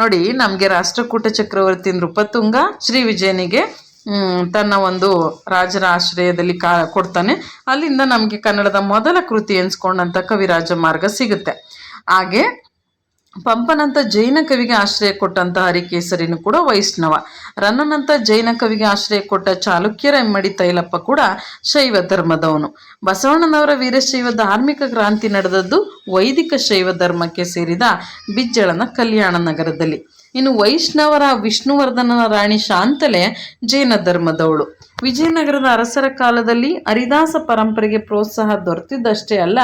ನೋಡಿ, ನಮಗೆ ರಾಷ್ಟ್ರಕೂಟ ಚಕ್ರವರ್ತಿ ನೃಪತುಂಗ ಶ್ರೀ ವಿಜಯನಿಗೆ ತನ್ನ ಒಂದು ರಾಜರ ಆಶ್ರಯದಲ್ಲಿ ಕೊಡ್ತಾನೆ. ಅಲ್ಲಿಂದ ನಮಗೆ ಕನ್ನಡದ ಮೊದಲ ಕೃತಿ ಎನ್ಸ್ಕೊಂಡಂಥ ಕವಿರಾಜ ಮಾರ್ಗ ಸಿಗುತ್ತೆ. ಹಾಗೆ ಪಂಪನಂತ ಜೈನ ಕವಿಗೆ ಆಶ್ರಯ ಕೊಟ್ಟಂಥ ಹರಿಕೇಸರಿನೂ ಕೂಡ ವೈಷ್ಣವ. ರನ್ನನಂತ ಜೈನ ಕವಿಗೆ ಆಶ್ರಯ ಕೊಟ್ಟ ಚಾಲುಕ್ಯರ ಇಮ್ಮಡಿ ತೈಲಪ್ಪ ಕೂಡ ಶೈವ ಧರ್ಮದವನು. ಬಸವಣ್ಣನವರ ವೀರಶೈವ ಧಾರ್ಮಿಕ ಕ್ರಾಂತಿ ನಡೆದದ್ದು ವೈದಿಕ ಶೈವ ಧರ್ಮಕ್ಕೆ ಸೇರಿದ ಬಿಜ್ಜಳನ ಕಲ್ಯಾಣ ನಗರದಲ್ಲಿ. ಇನ್ನು ವೈಷ್ಣವರ ವಿಷ್ಣುವರ್ಧನನ ರಾಣಿ ಶಾಂತಲೆ ಜೈನ ಧರ್ಮದವಳು. ವಿಜಯನಗರದ ಅರಸರ ಕಾಲದಲ್ಲಿ ಹರಿದಾಸ ಪರಂಪರೆಗೆ ಪ್ರೋತ್ಸಾಹ ದೊರೆತಿದ್ದಷ್ಟೇ ಅಲ್ಲ,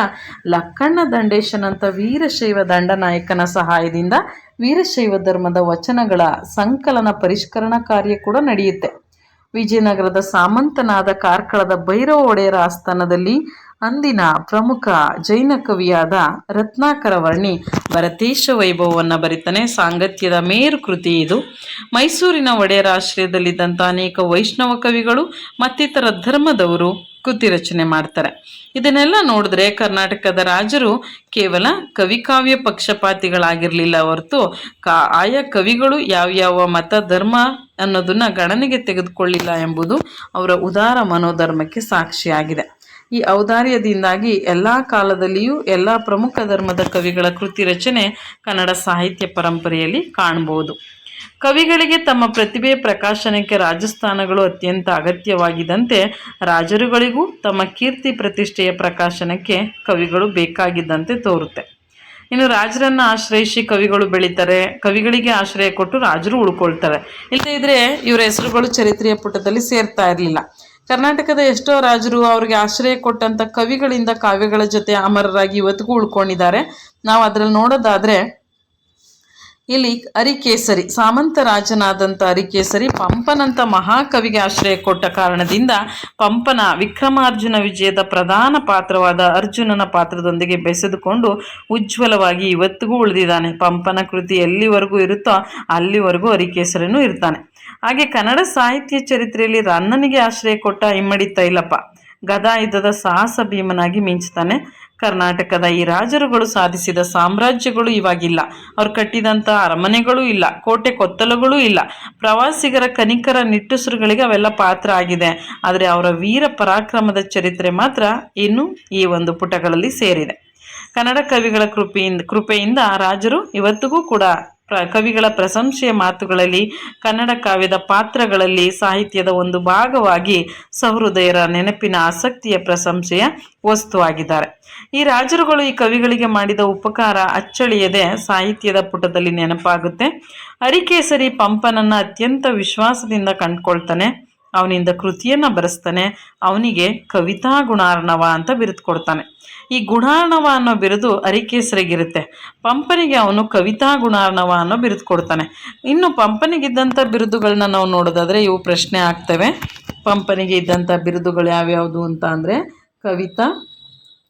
ಲಕ್ಕಣ್ಣ ದಂಡೇಶನಂತ ವೀರಶೈವ ದಂಡನಾಯಕನ ಸಹಾಯದಿಂದ ವೀರಶೈವ ಧರ್ಮದ ವಚನಗಳ ಸಂಕಲನ ಪರಿಷ್ಕರಣಾ ಕಾರ್ಯ ಕೂಡ ನಡೆಯುತ್ತೆ. ವಿಜಯನಗರದ ಸಾಮಂತನಾದ ಕಾರ್ಕಳದ ಭೈರವ ಒಡೆಯರ ಆಸ್ಥಾನದಲ್ಲಿ ಅಂದಿನ ಪ್ರಮುಖ ಜೈನ ಕವಿಯಾದ ರತ್ನಾಕರ ವರ್ಣಿ ಭರತೇಶ ವೈಭವವನ್ನು ಬರಿತಾನೆ. ಸಾಂಗತ್ಯದ ಮೇರು ಕೃತಿ ಇದು. ಮೈಸೂರಿನ ಒಡೆಯರ ಆಶ್ರಯದಲ್ಲಿದ್ದಂಥ ಅನೇಕ ವೈಷ್ಣವ ಕವಿಗಳು ಮತ್ತಿತರ ಧರ್ಮದವರು ಕೃತಿ ರಚನೆ ಮಾಡ್ತಾರೆ. ಇದನ್ನೆಲ್ಲ ನೋಡಿದ್ರೆ ಕರ್ನಾಟಕದ ರಾಜರು ಕೇವಲ ಕವಿಕಾವ್ಯ ಪಕ್ಷಪಾತಿಗಳಾಗಿರಲಿಲ್ಲ ಹೊರತು ಆಯಾ ಕವಿಗಳು ಯಾವ್ಯಾವ ಮತ ಧರ್ಮ ಅನ್ನೋದನ್ನ ಗಣನೆಗೆ ತೆಗೆದುಕೊಳ್ಳಿಲ್ಲ ಎಂಬುದು ಅವರ ಉದಾರ ಮನೋಧರ್ಮಕ್ಕೆ ಸಾಕ್ಷಿಯಾಗಿದೆ. ಈ ಔದಾರ್ಯದಿಂದಾಗಿ ಎಲ್ಲ ಕಾಲದಲ್ಲಿಯೂ ಎಲ್ಲ ಪ್ರಮುಖ ಧರ್ಮದ ಕವಿಗಳ ಕೃತಿ ರಚನೆ ಕನ್ನಡ ಸಾಹಿತ್ಯ ಪರಂಪರೆಯಲ್ಲಿ ಕಾಣಬಹುದು. ಕವಿಗಳಿಗೆ ತಮ್ಮ ಪ್ರತಿಭೆ ಪ್ರಕಾಶನಕ್ಕೆ ರಾಜಸ್ಥಾನಗಳು ಅತ್ಯಂತ ಅಗತ್ಯವಾಗಿದ್ದಂತೆ ರಾಜರುಗಳಿಗೂ ತಮ್ಮ ಕೀರ್ತಿ ಪ್ರತಿಷ್ಠೆಯ ಪ್ರಕಾಶನಕ್ಕೆ ಕವಿಗಳು ಬೇಕಾಗಿದ್ದಂತೆ ತೋರುತ್ತೆ. ಇನ್ನು ರಾಜರನ್ನು ಆಶ್ರಯಿಸಿ ಕವಿಗಳು ಬೆಳೀತಾರೆ, ಕವಿಗಳಿಗೆ ಆಶ್ರಯ ಕೊಟ್ಟು ರಾಜರು ಉಳ್ಕೊಳ್ತಾರೆ. ಇಲ್ಲದೇ ಇದ್ರೆ ಇವರ ಹೆಸರುಗಳು ಚರಿತ್ರೆಯ ಪುಟದಲ್ಲಿ ಸೇರ್ತಾ ಇರಲಿಲ್ಲ. ಕರ್ನಾಟಕದ ಎಷ್ಟೋ ರಾಜರು ಅವ್ರಿಗೆ ಆಶ್ರಯ ಕೊಟ್ಟಂಥ ಕವಿಗಳಿಂದ ಕಾವ್ಯಗಳ ಜೊತೆ ಅಮರರಾಗಿ ಇವತ್ತಿಗೂ ಉಳ್ಕೊಂಡಿದ್ದಾರೆ. ನಾವು ಅದರಲ್ಲಿ ನೋಡೋದಾದರೆ ಇಲ್ಲಿ ಹರಿಕೇಸರಿ, ಸಾಮಂತ ರಾಜನಾದಂಥ ಹರಿಕೇಸರಿ ಪಂಪನಂತ ಮಹಾಕವಿಗೆ ಆಶ್ರಯ ಕೊಟ್ಟ ಕಾರಣದಿಂದ ಪಂಪನ ವಿಕ್ರಮಾರ್ಜುನ ವಿಜಯದ ಪ್ರಧಾನ ಪಾತ್ರವಾದ ಅರ್ಜುನನ ಪಾತ್ರದೊಂದಿಗೆ ಬೆಸೆದುಕೊಂಡು ಉಜ್ವಲವಾಗಿ ಇವತ್ತಿಗೂ ಉಳಿದಿದ್ದಾನೆ. ಪಂಪನ ಕೃತಿ ಎಲ್ಲಿವರೆಗೂ ಇರುತ್ತೋ ಅಲ್ಲಿವರೆಗೂ ಹರಿಕೇಸರಿನೂ ಇರ್ತಾನೆ. ಹಾಗೆ ಕನ್ನಡ ಸಾಹಿತ್ಯ ಚರಿತ್ರೆಯಲ್ಲಿ ರನ್ನನಿಗೆ ಆಶ್ರಯ ಕೊಟ್ಟ ಇಮ್ಮಡಿ ತೈಲಪ್ಪ ಗದಾಯುಧದ ಸಾಹಸ ಭೀಮನಾಗಿ ಮಿಂಚ್ತಾನೆ. ಕರ್ನಾಟಕದ ಈ ರಾಜರುಗಳು ಸಾಧಿಸಿದ ಸಾಮ್ರಾಜ್ಯಗಳು ಇವಾಗಿಲ್ಲ, ಅವ್ರು ಕಟ್ಟಿದಂಥ ಅರಮನೆಗಳೂ ಇಲ್ಲ, ಕೋಟೆ ಕೊತ್ತಲಗಳೂ ಇಲ್ಲ, ಪ್ರವಾಸಿಗರ ಕನಿಕರ ನಿಟ್ಟುಸಿರುಗಳಿಗೆ ಅವೆಲ್ಲ ಪಾತ್ರ ಆಗಿದೆ. ಆದರೆ ಅವರ ವೀರ ಪರಾಕ್ರಮದ ಚರಿತ್ರೆ ಮಾತ್ರ ಇನ್ನೂ ಈ ಒಂದು ಪುಟಗಳಲ್ಲಿ ಸೇರಿದೆ. ಕನ್ನಡ ಕವಿಗಳ ಕೃಪೆಯಿಂದ ರಾಜರು ಇವತ್ತಿಗೂ ಕೂಡ ಕವಿಗಳ ಪ್ರಶಂಸೆಯ ಮಾತುಗಳಲ್ಲಿ, ಕನ್ನಡ ಕಾವ್ಯದ ಪಾತ್ರಗಳಲ್ಲಿ, ಸಾಹಿತ್ಯದ ಒಂದು ಭಾಗವಾಗಿ ಸಹೃದಯರ ನೆನಪಿನ ಆಸಕ್ತಿಯ ಪ್ರಶಂಸೆಯ ವಸ್ತುವಾಗಿದ್ದಾರೆ. ಈ ರಾಜರುಗಳು ಈ ಕವಿಗಳಿಗೆ ಮಾಡಿದ ಉಪಕಾರ ಅಚ್ಚಳಿಯದೆ ಸಾಹಿತ್ಯದ ಪುಟದಲ್ಲಿ ನೆನಪಾಗುತ್ತೆ. ಹರಿಕೇಸರಿ ಪಂಪನನ್ನು ಅತ್ಯಂತ ವಿಶ್ವಾಸದಿಂದ ಕಂಡುಕೊಳ್ತಾನೆ, ಅವನಿಂದ ಕೃತಿಯನ್ನು ಬರೆಸ್ತಾನೆ, ಅವನಿಗೆ ಕವಿತಾ ಗುಣಾರ್ಣವ ಅಂತ ಬಿರುದು ಕೊಡ್ತಾನೆ. ಈ ಗುಣಾರ್ಣವ ಅನ್ನೋ ಬಿರುದು ಹರಿಕೇಸರಿಗಿರುತ್ತೆ, ಪಂಪನಿಗೆ ಅವನು ಕವಿತಾ ಗುಣಾರ್ಣವ ಅನ್ನೋ ಬಿರುದು ಕೊಡ್ತಾನೆ. ಇನ್ನು ಪಂಪನಿಗಿದ್ದಂಥ ಬಿರುದುಗಳನ್ನ ನಾವು ನೋಡೋದಾದರೆ ಇವು ಪ್ರಶ್ನೆ ಆಗ್ತವೆ. ಪಂಪನಿಗೆ ಇದ್ದಂಥ ಬಿರುದುಗಳು ಯಾವ್ಯಾವುದು ಅಂತ ಅಂದರೆ ಕವಿತಾ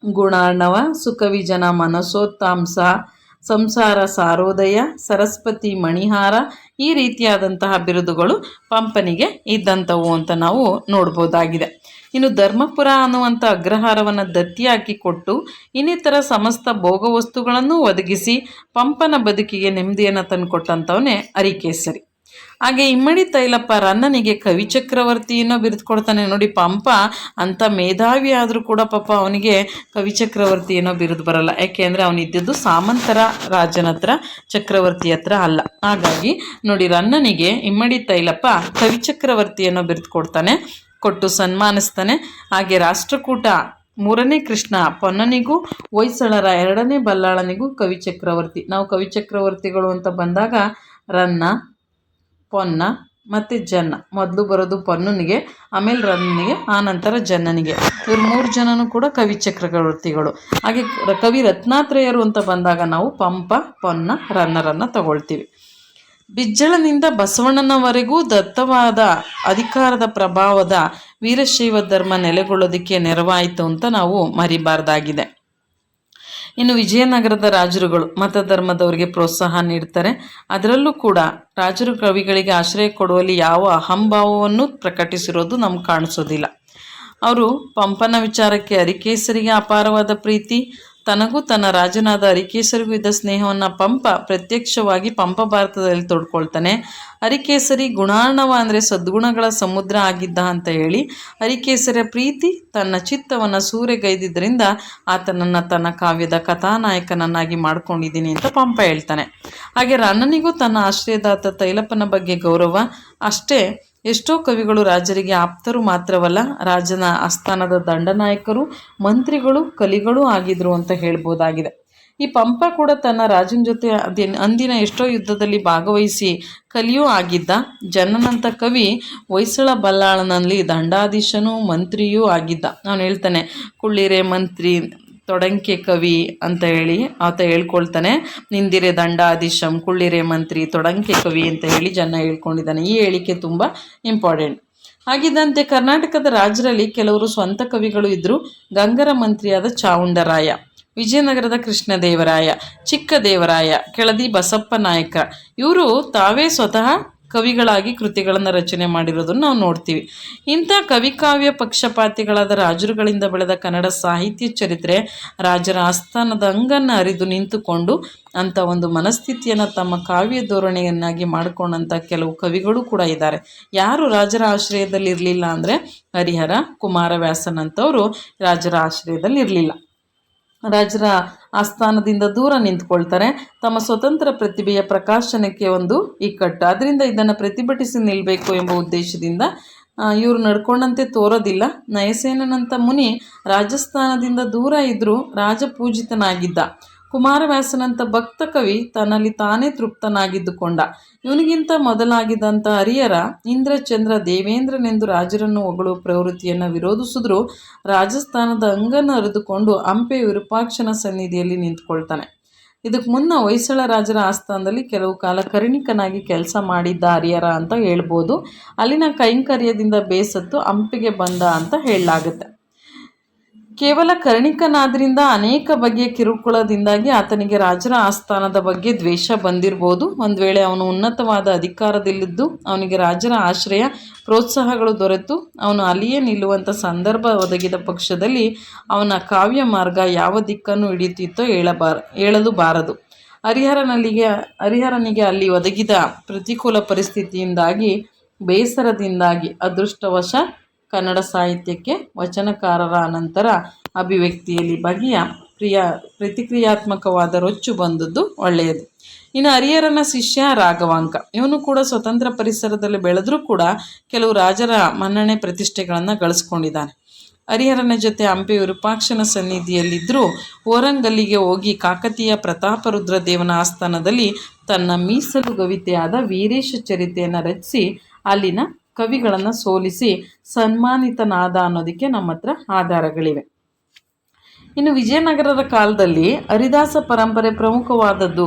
ಗುಣಾರ್ಣವ, ಸುಕವಿಜನ ಮನಸೋತ್ತಾಂಸ, ಸಂಸಾರ ಸಾರೋದಯ, ಸರಸ್ವತಿ ಮಣಿಹಾರ, ಈ ರೀತಿಯಾದಂತಹ ಬಿರುದುಗಳು ಪಂಪನಿಗೆ ಇದ್ದಂಥವು ಅಂತ ನಾವು ನೋಡ್ಬೋದಾಗಿದೆ. ಇನ್ನು ಧರ್ಮಪುರ ಅನ್ನುವಂಥ ಅಗ್ರಹಾರವನ್ನು ದತ್ತಿಯಾಗಿ ಕೊಟ್ಟು ಇನ್ನಿತರ ಸಮಸ್ತ ಭೋಗವಸ್ತುಗಳನ್ನು ಒದಗಿಸಿ ಪಂಪನ ಬದುಕಿಗೆ ನೆಮ್ಮದಿಯನ್ನು ತಂದುಕೊಟ್ಟಂಥವನೇ ಹರಿಕೇಸರಿ. ಹಾಗೆ ಇಮ್ಮಡಿ ತೈಲಪ್ಪ ರನ್ನನಿಗೆ ಕವಿ ಚಕ್ರವರ್ತಿ ಅನ್ನೋ ಬಿರುದು ಕೊಡ್ತಾನೆ. ನೋಡಿ, ಪಂಪ ಅಂಥ ಮೇಧಾವಿ ಆದರೂ ಕೂಡ ಪಾಪ ಅವನಿಗೆ ಕವಿ ಚಕ್ರವರ್ತಿ ಏನೋ ಬಿರುದು ಬರಲ್ಲ. ಯಾಕೆ ಅಂದರೆ ಅವನಿದ್ದದ್ದು ಸಾಮಂತರ ರಾಜನ ಹತ್ರ, ಚಕ್ರವರ್ತಿ ಹತ್ರ ಅಲ್ಲ. ಹಾಗಾಗಿ ನೋಡಿ, ರನ್ನನಿಗೆ ಇಮ್ಮಡಿ ತೈಲಪ್ಪ ಕವಿ ಚಕ್ರವರ್ತಿ ಅನ್ನೋ ಬಿರುದು ಕೊಟ್ಟು ಸನ್ಮಾನಿಸ್ತಾನೆ. ಹಾಗೆ ರಾಷ್ಟ್ರಕೂಟ 3ನೇ ಕೃಷ್ಣ ಪೊನ್ನನಿಗೂ ಹೊಯ್ಸಳರ 2ನೇ ಬಲ್ಲಾಳನಿಗೂ ಕವಿ ಚಕ್ರವರ್ತಿ. ನಾವು ಕವಿ ಚಕ್ರವರ್ತಿಗಳು ಅಂತ ಬಂದಾಗ ರನ್ನ, ಪೊನ್ನ ಮತ್ತು ಜನ್ನ, ಮೊದಲು ಬರೋದು ಪೊನ್ನನಿಗೆ, ಆಮೇಲೆ ರನ್ನನಿಗೆ, ಆನಂತರ ಜನ್ನನಿಗೆ. ಇವ್ರು 3 ಜನನೂ ಕೂಡ ಕವಿ ಚಕ್ರವರ್ತಿಗಳು. ಹಾಗೆ ಕವಿ ರತ್ನಾತ್ರಯರು ಅಂತ ಬಂದಾಗ ನಾವು ಪಂಪ, ಪೊನ್ನ, ರನ್ನರನ್ನು ತಗೊಳ್ತೀವಿ. ಬಿಜ್ಜಳನಿಂದ ಬಸವಣ್ಣನವರೆಗೂ ದತ್ತವಾದ ಅಧಿಕಾರದ ಪ್ರಭಾವದ ವೀರಶೈವ ಧರ್ಮ ನೆಲೆಗೊಳ್ಳೋದಕ್ಕೆ ನೆರವಾಯಿತು ಅಂತ ನಾವು ಮರಿಬಾರ್ದಾಗಿದೆ. ಇನ್ನು ವಿಜಯನಗರದ ರಾಜರುಗಳು ಮತಧರ್ಮದವರಿಗೆ ಪ್ರೋತ್ಸಾಹ ನೀಡ್ತಾರೆ. ಅದರಲ್ಲೂ ಕೂಡ ರಾಜರು ಕವಿಗಳಿಗೆ ಆಶ್ರಯ ಕೊಡುವಲ್ಲಿ ಯಾವ ಅಹಂಭಾವವನ್ನು ಪ್ರಕಟಿಸಿರೋದು ನಮ್ಗೆ ಕಾಣಿಸೋದಿಲ್ಲ. ಅವರು ಪಂಪನ ವಿಚಾರಕ್ಕೆ ಅರಿಕೇಸರಿಗೆ ಅಪಾರವಾದ ಪ್ರೀತಿ, ತನಗೂ ತನ್ನ ರಾಜನಾದ ಅರಿಕೇಸರಿಗೂ ಇದ್ದ ಸ್ನೇಹವನ್ನು ಪಂಪ ಪ್ರತ್ಯಕ್ಷವಾಗಿ ಪಂಪ ಭಾರತದಲ್ಲಿ ತೋಡ್ಕೊಳ್ತಾನೆ. ಅರಿಕೇಸರಿ ಗುಣಾರ್ಣವ ಅಂದರೆ ಸದ್ಗುಣಗಳ ಸಮುದ್ರ ಆಗಿದ್ದ ಅಂತ ಹೇಳಿ ಅರಿಕೇಸರಿಯ ಪ್ರೀತಿ ತನ್ನ ಚಿತ್ತವನ್ನು ಸೂರೆಗೈದಿದ್ದರಿಂದ ಆತನನ್ನು ತನ್ನ ಕಾವ್ಯದ ಕಥಾನಾಯಕನನ್ನಾಗಿ ಮಾಡ್ಕೊಂಡಿದ್ದೀನಿ ಅಂತ ಪಂಪ ಹೇಳ್ತಾನೆ. ಹಾಗೆ ರನ್ನನಿಗೂ ತನ್ನ ಆಶ್ರಯದಾತ ತೈಲಪ್ಪನ ಬಗ್ಗೆ ಗೌರವ ಅಷ್ಟೇ. ಎಷ್ಟೋ ಕವಿಗಳು ರಾಜರಿಗೆ ಆಪ್ತರು ಮಾತ್ರವಲ್ಲ, ರಾಜನ ಆಸ್ಥಾನದ ದಂಡನಾಯಕರು, ಮಂತ್ರಿಗಳು, ಕಲಿಗಳೂ ಆಗಿದ್ರು ಅಂತ ಹೇಳ್ಬೋದಾಗಿದೆ. ಈ ಪಂಪ ಕೂಡ ತನ್ನ ರಾಜನ ಜೊತೆ ಅಂದಿನ ಎಷ್ಟೋ ಯುದ್ಧದಲ್ಲಿ ಭಾಗವಹಿಸಿ ಕಲಿಯೂ ಆಗಿದ್ದ. ಜನನಂತ ಕವಿ ಹೊಯ್ಸಳ ಬಲ್ಲಾಳನಲ್ಲಿ ದಂಡಾಧೀಶನೂ ಮಂತ್ರಿಯೂ ಆಗಿದ್ದ. ಅವನು ಹೇಳ್ತಾನೆ, ಕುಳ್ಳಿರೆ ಮಂತ್ರಿ ತೊಡಂಕೆ ಕವಿ ಅಂತ ಹೇಳಿ ಆತ ಹೇಳ್ಕೊಳ್ತಾನೆ. ನಿಂದಿರೆ ದಂಡಾಧೀಶಂ ಕುಳ್ಳಿರೆ ಮಂತ್ರಿ ತೊಡಂಕೆ ಕವಿ ಅಂತ ಹೇಳಿ ಜನ ಹೇಳ್ಕೊಂಡಿದ್ದಾನೆ. ಈ ಹೇಳಿಕೆ ತುಂಬ ಇಂಪಾರ್ಟೆಂಟ್. ಹಾಗಿದ್ದಂತೆ ಕರ್ನಾಟಕದ ರಾಜರಲ್ಲಿ ಕೆಲವರು ಸ್ವಂತ ಕವಿಗಳು ಇದ್ದರು. ಗಂಗರ ಮಂತ್ರಿಯಾದ ಚಾವುಂಡರಾಯ, ವಿಜಯನಗರದ ಕೃಷ್ಣದೇವರಾಯ, ಚಿಕ್ಕದೇವರಾಯ, ಕೆಳದಿ ಬಸಪ್ಪ ನಾಯಕ ಇವರು ತಾವೇ ಸ್ವತಃ ಕವಿಗಳಾಗಿ ಕೃತಿಗಳನ್ನು ರಚನೆ ಮಾಡಿರೋದನ್ನು ನಾವು ನೋಡ್ತೀವಿ. ಇಂಥ ಕವಿಕಾವ್ಯ ಪಕ್ಷಪಾತಿಗಳಾದ ರಾಜರುಗಳಿಂದ ಬೆಳೆದ ಕನ್ನಡ ಸಾಹಿತ್ಯ ಚರಿತ್ರೆ ರಾಜರ ಆಸ್ಥಾನದ ಅಂಗನ್ನು ಅರಿದು ನಿಂತುಕೊಂಡು ಅಂಥ ಒಂದು ಮನಸ್ಥಿತಿಯನ್ನು ತಮ್ಮ ಕಾವ್ಯ ಧೋರಣೆಯನ್ನಾಗಿ ಮಾಡಿಕೊಂಡಂಥ ಕೆಲವು ಕವಿಗಳು ಕೂಡ ಇದ್ದಾರೆ. ಯಾರು ರಾಜರ ಆಶ್ರಯದಲ್ಲಿ ಇರಲಿಲ್ಲ ಅಂದರೆ ಹರಿಹರ, ಕುಮಾರವ್ಯಾಸನಂಥವರು ರಾಜರ ಆಶ್ರಯದಲ್ಲಿ ಇರಲಿಲ್ಲ. ರಾಜರ ಆಸ್ಥಾನದಿಂದ ದೂರ ನಿಂತ್ಕೊಳ್ತಾರೆ. ತಮ್ಮ ಸ್ವತಂತ್ರ ಪ್ರತಿಭೆಯ ಪ್ರಕಾಶನಕ್ಕೆ ಒಂದು ಇಕ್ಕಟ್ಟು. ಅದರಿಂದ ಇದನ್ನು ಪ್ರತಿಭಟಿಸಿ ನಿಲ್ಲಬೇಕು ಎಂಬ ಉದ್ದೇಶದಿಂದ ಇವರು ನಡ್ಕೊಂಡಂತೆ ತೋರೋದಿಲ್ಲ. ನಯಸೇನಂಥ ಮುನಿ ರಾಜಸ್ಥಾನದಿಂದ ದೂರ ಇದ್ದರೂ ರಾಜಪೂಜಿತನಾಗಿದ್ದ. ಕುಮಾರವ್ಯಾಸನಂಥ ಭಕ್ತ ಕವಿ ತನ್ನಲ್ಲಿ ತಾನೇ ತೃಪ್ತನಾಗಿದ್ದುಕೊಂಡ. ಇವನಿಗಿಂತ ಮೊದಲಾಗಿದ್ದಂಥ ಹರಿಹರ ಇಂದ್ರಚಂದ್ರ ದೇವೇಂದ್ರನೆಂದು ರಾಜರನ್ನು ಹೊಗಳುವ ಪ್ರವೃತ್ತಿಯನ್ನು ವಿರೋಧಿಸಿದ್ರು ರಾಜಸ್ಥಾನದ ಅಂಗನ್ನು ಅರಿದುಕೊಂಡು ಹಂಪೆ ವಿರೂಪಾಕ್ಷನ ಸನ್ನಿಧಿಯಲ್ಲಿ ನಿಂತ್ಕೊಳ್ತಾನೆ. ಇದಕ್ಕೆ ಮುನ್ನ ಹೊಯ್ಸಳ ರಾಜರ ಆಸ್ಥಾನದಲ್ಲಿ ಕೆಲವು ಕಾಲ ಕರ್ಣಿಕನಾಗಿ ಕೆಲಸ ಮಾಡಿದ್ದ ಹರಿಹರ ಅಂತ ಹೇಳ್ಬೋದು. ಅಲ್ಲಿನ ಕೈಂಕರ್ಯದಿಂದ ಬೇಸತ್ತು ಹಂಪಿಗೆ ಬಂದ ಅಂತ ಹೇಳಲಾಗುತ್ತೆ. ಕೇವಲ ಕರ್ಣಿಕನಾದ್ರಿಂದ ಅನೇಕ ಬಗೆಯ ಕಿರುಕುಳದಿಂದಾಗಿ ಆತನಿಗೆ ರಾಜರ ಆಸ್ಥಾನದ ಬಗ್ಗೆ ದ್ವೇಷ ಬಂದಿರ್ಬೋದು. ಒಂದು ವೇಳೆ ಅವನು ಉನ್ನತವಾದ ಅಧಿಕಾರದಲ್ಲಿದ್ದು ಅವನಿಗೆ ರಾಜರ ಆಶ್ರಯ ಪ್ರೋತ್ಸಾಹಗಳು ದೊರೆತು ಅವನು ಅಲ್ಲಿಯೇ ನಿಲ್ಲುವಂಥ ಸಂದರ್ಭ ಒದಗಿದ ಪಕ್ಷದಲ್ಲಿ ಅವನ ಕಾವ್ಯ ಮಾರ್ಗ ಯಾವ ದಿಕ್ಕನ್ನು ಹಿಡಿಯುತ್ತಿತ್ತೋ ಹೇಳಲು ಬಾರದು. ಹರಿಹರನಿಗೆ ಅಲ್ಲಿ ಒದಗಿದ ಪ್ರತಿಕೂಲ ಪರಿಸ್ಥಿತಿಯಿಂದಾಗಿ ಬೇಸರದಿಂದಾಗಿ ಅದೃಷ್ಟವಶ ಕನ್ನಡ ಸಾಹಿತ್ಯಕ್ಕೆ ವಚನಕಾರರ ಅನಂತರ ಅಭಿವ್ಯಕ್ತಿಯಲ್ಲಿ ಬಗೆಯ ಪ್ರತಿಕ್ರಿಯಾತ್ಮಕವಾದ ರೊಚ್ಚು ಬಂದದ್ದು ಒಳ್ಳೆಯದು. ಇನ್ನು ಹರಿಹರನ ಶಿಷ್ಯ ರಾಘವಾಂಕ, ಇವನು ಕೂಡ ಸ್ವತಂತ್ರ ಪರಿಸರದಲ್ಲಿ ಬೆಳೆದರೂ ಕೂಡ ಕೆಲವು ರಾಜರ ಮನ್ನಣೆ ಪ್ರತಿಷ್ಠೆಗಳನ್ನು ಗಳಿಸ್ಕೊಂಡಿದ್ದಾನೆ. ಹರಿಹರನ ಜೊತೆ ಹಂಪೆ ವಿರೂಪಾಕ್ಷನ ಸನ್ನಿಧಿಯಲ್ಲಿದ್ದರೂ ಓರಂಗಲ್ಲಿಗೆ ಹೋಗಿ ಕಾಕತೀಯ ಪ್ರತಾಪರುದ್ರ ದೇವನ ಆಸ್ಥಾನದಲ್ಲಿ ತನ್ನ ಮೀಸಲು ಗವಿತೆಯಾದ ವೀರೇಶ ಚರಿತೆಯನ್ನು ರಚಿಸಿ ಅಲ್ಲಿನ ಕವಿಗಳನ್ನು ಸೋಲಿಸಿ ಸನ್ಮಾನಿತನಾದ ಅನ್ನೋದಕ್ಕೆ ನಮ್ಮ ಹತ್ರ ಆಧಾರಗಳಿವೆ. ಇನ್ನು ವಿಜಯನಗರದ ಕಾಲದಲ್ಲಿ ಹರಿದಾಸ ಪರಂಪರೆ ಪ್ರಮುಖವಾದದ್ದು.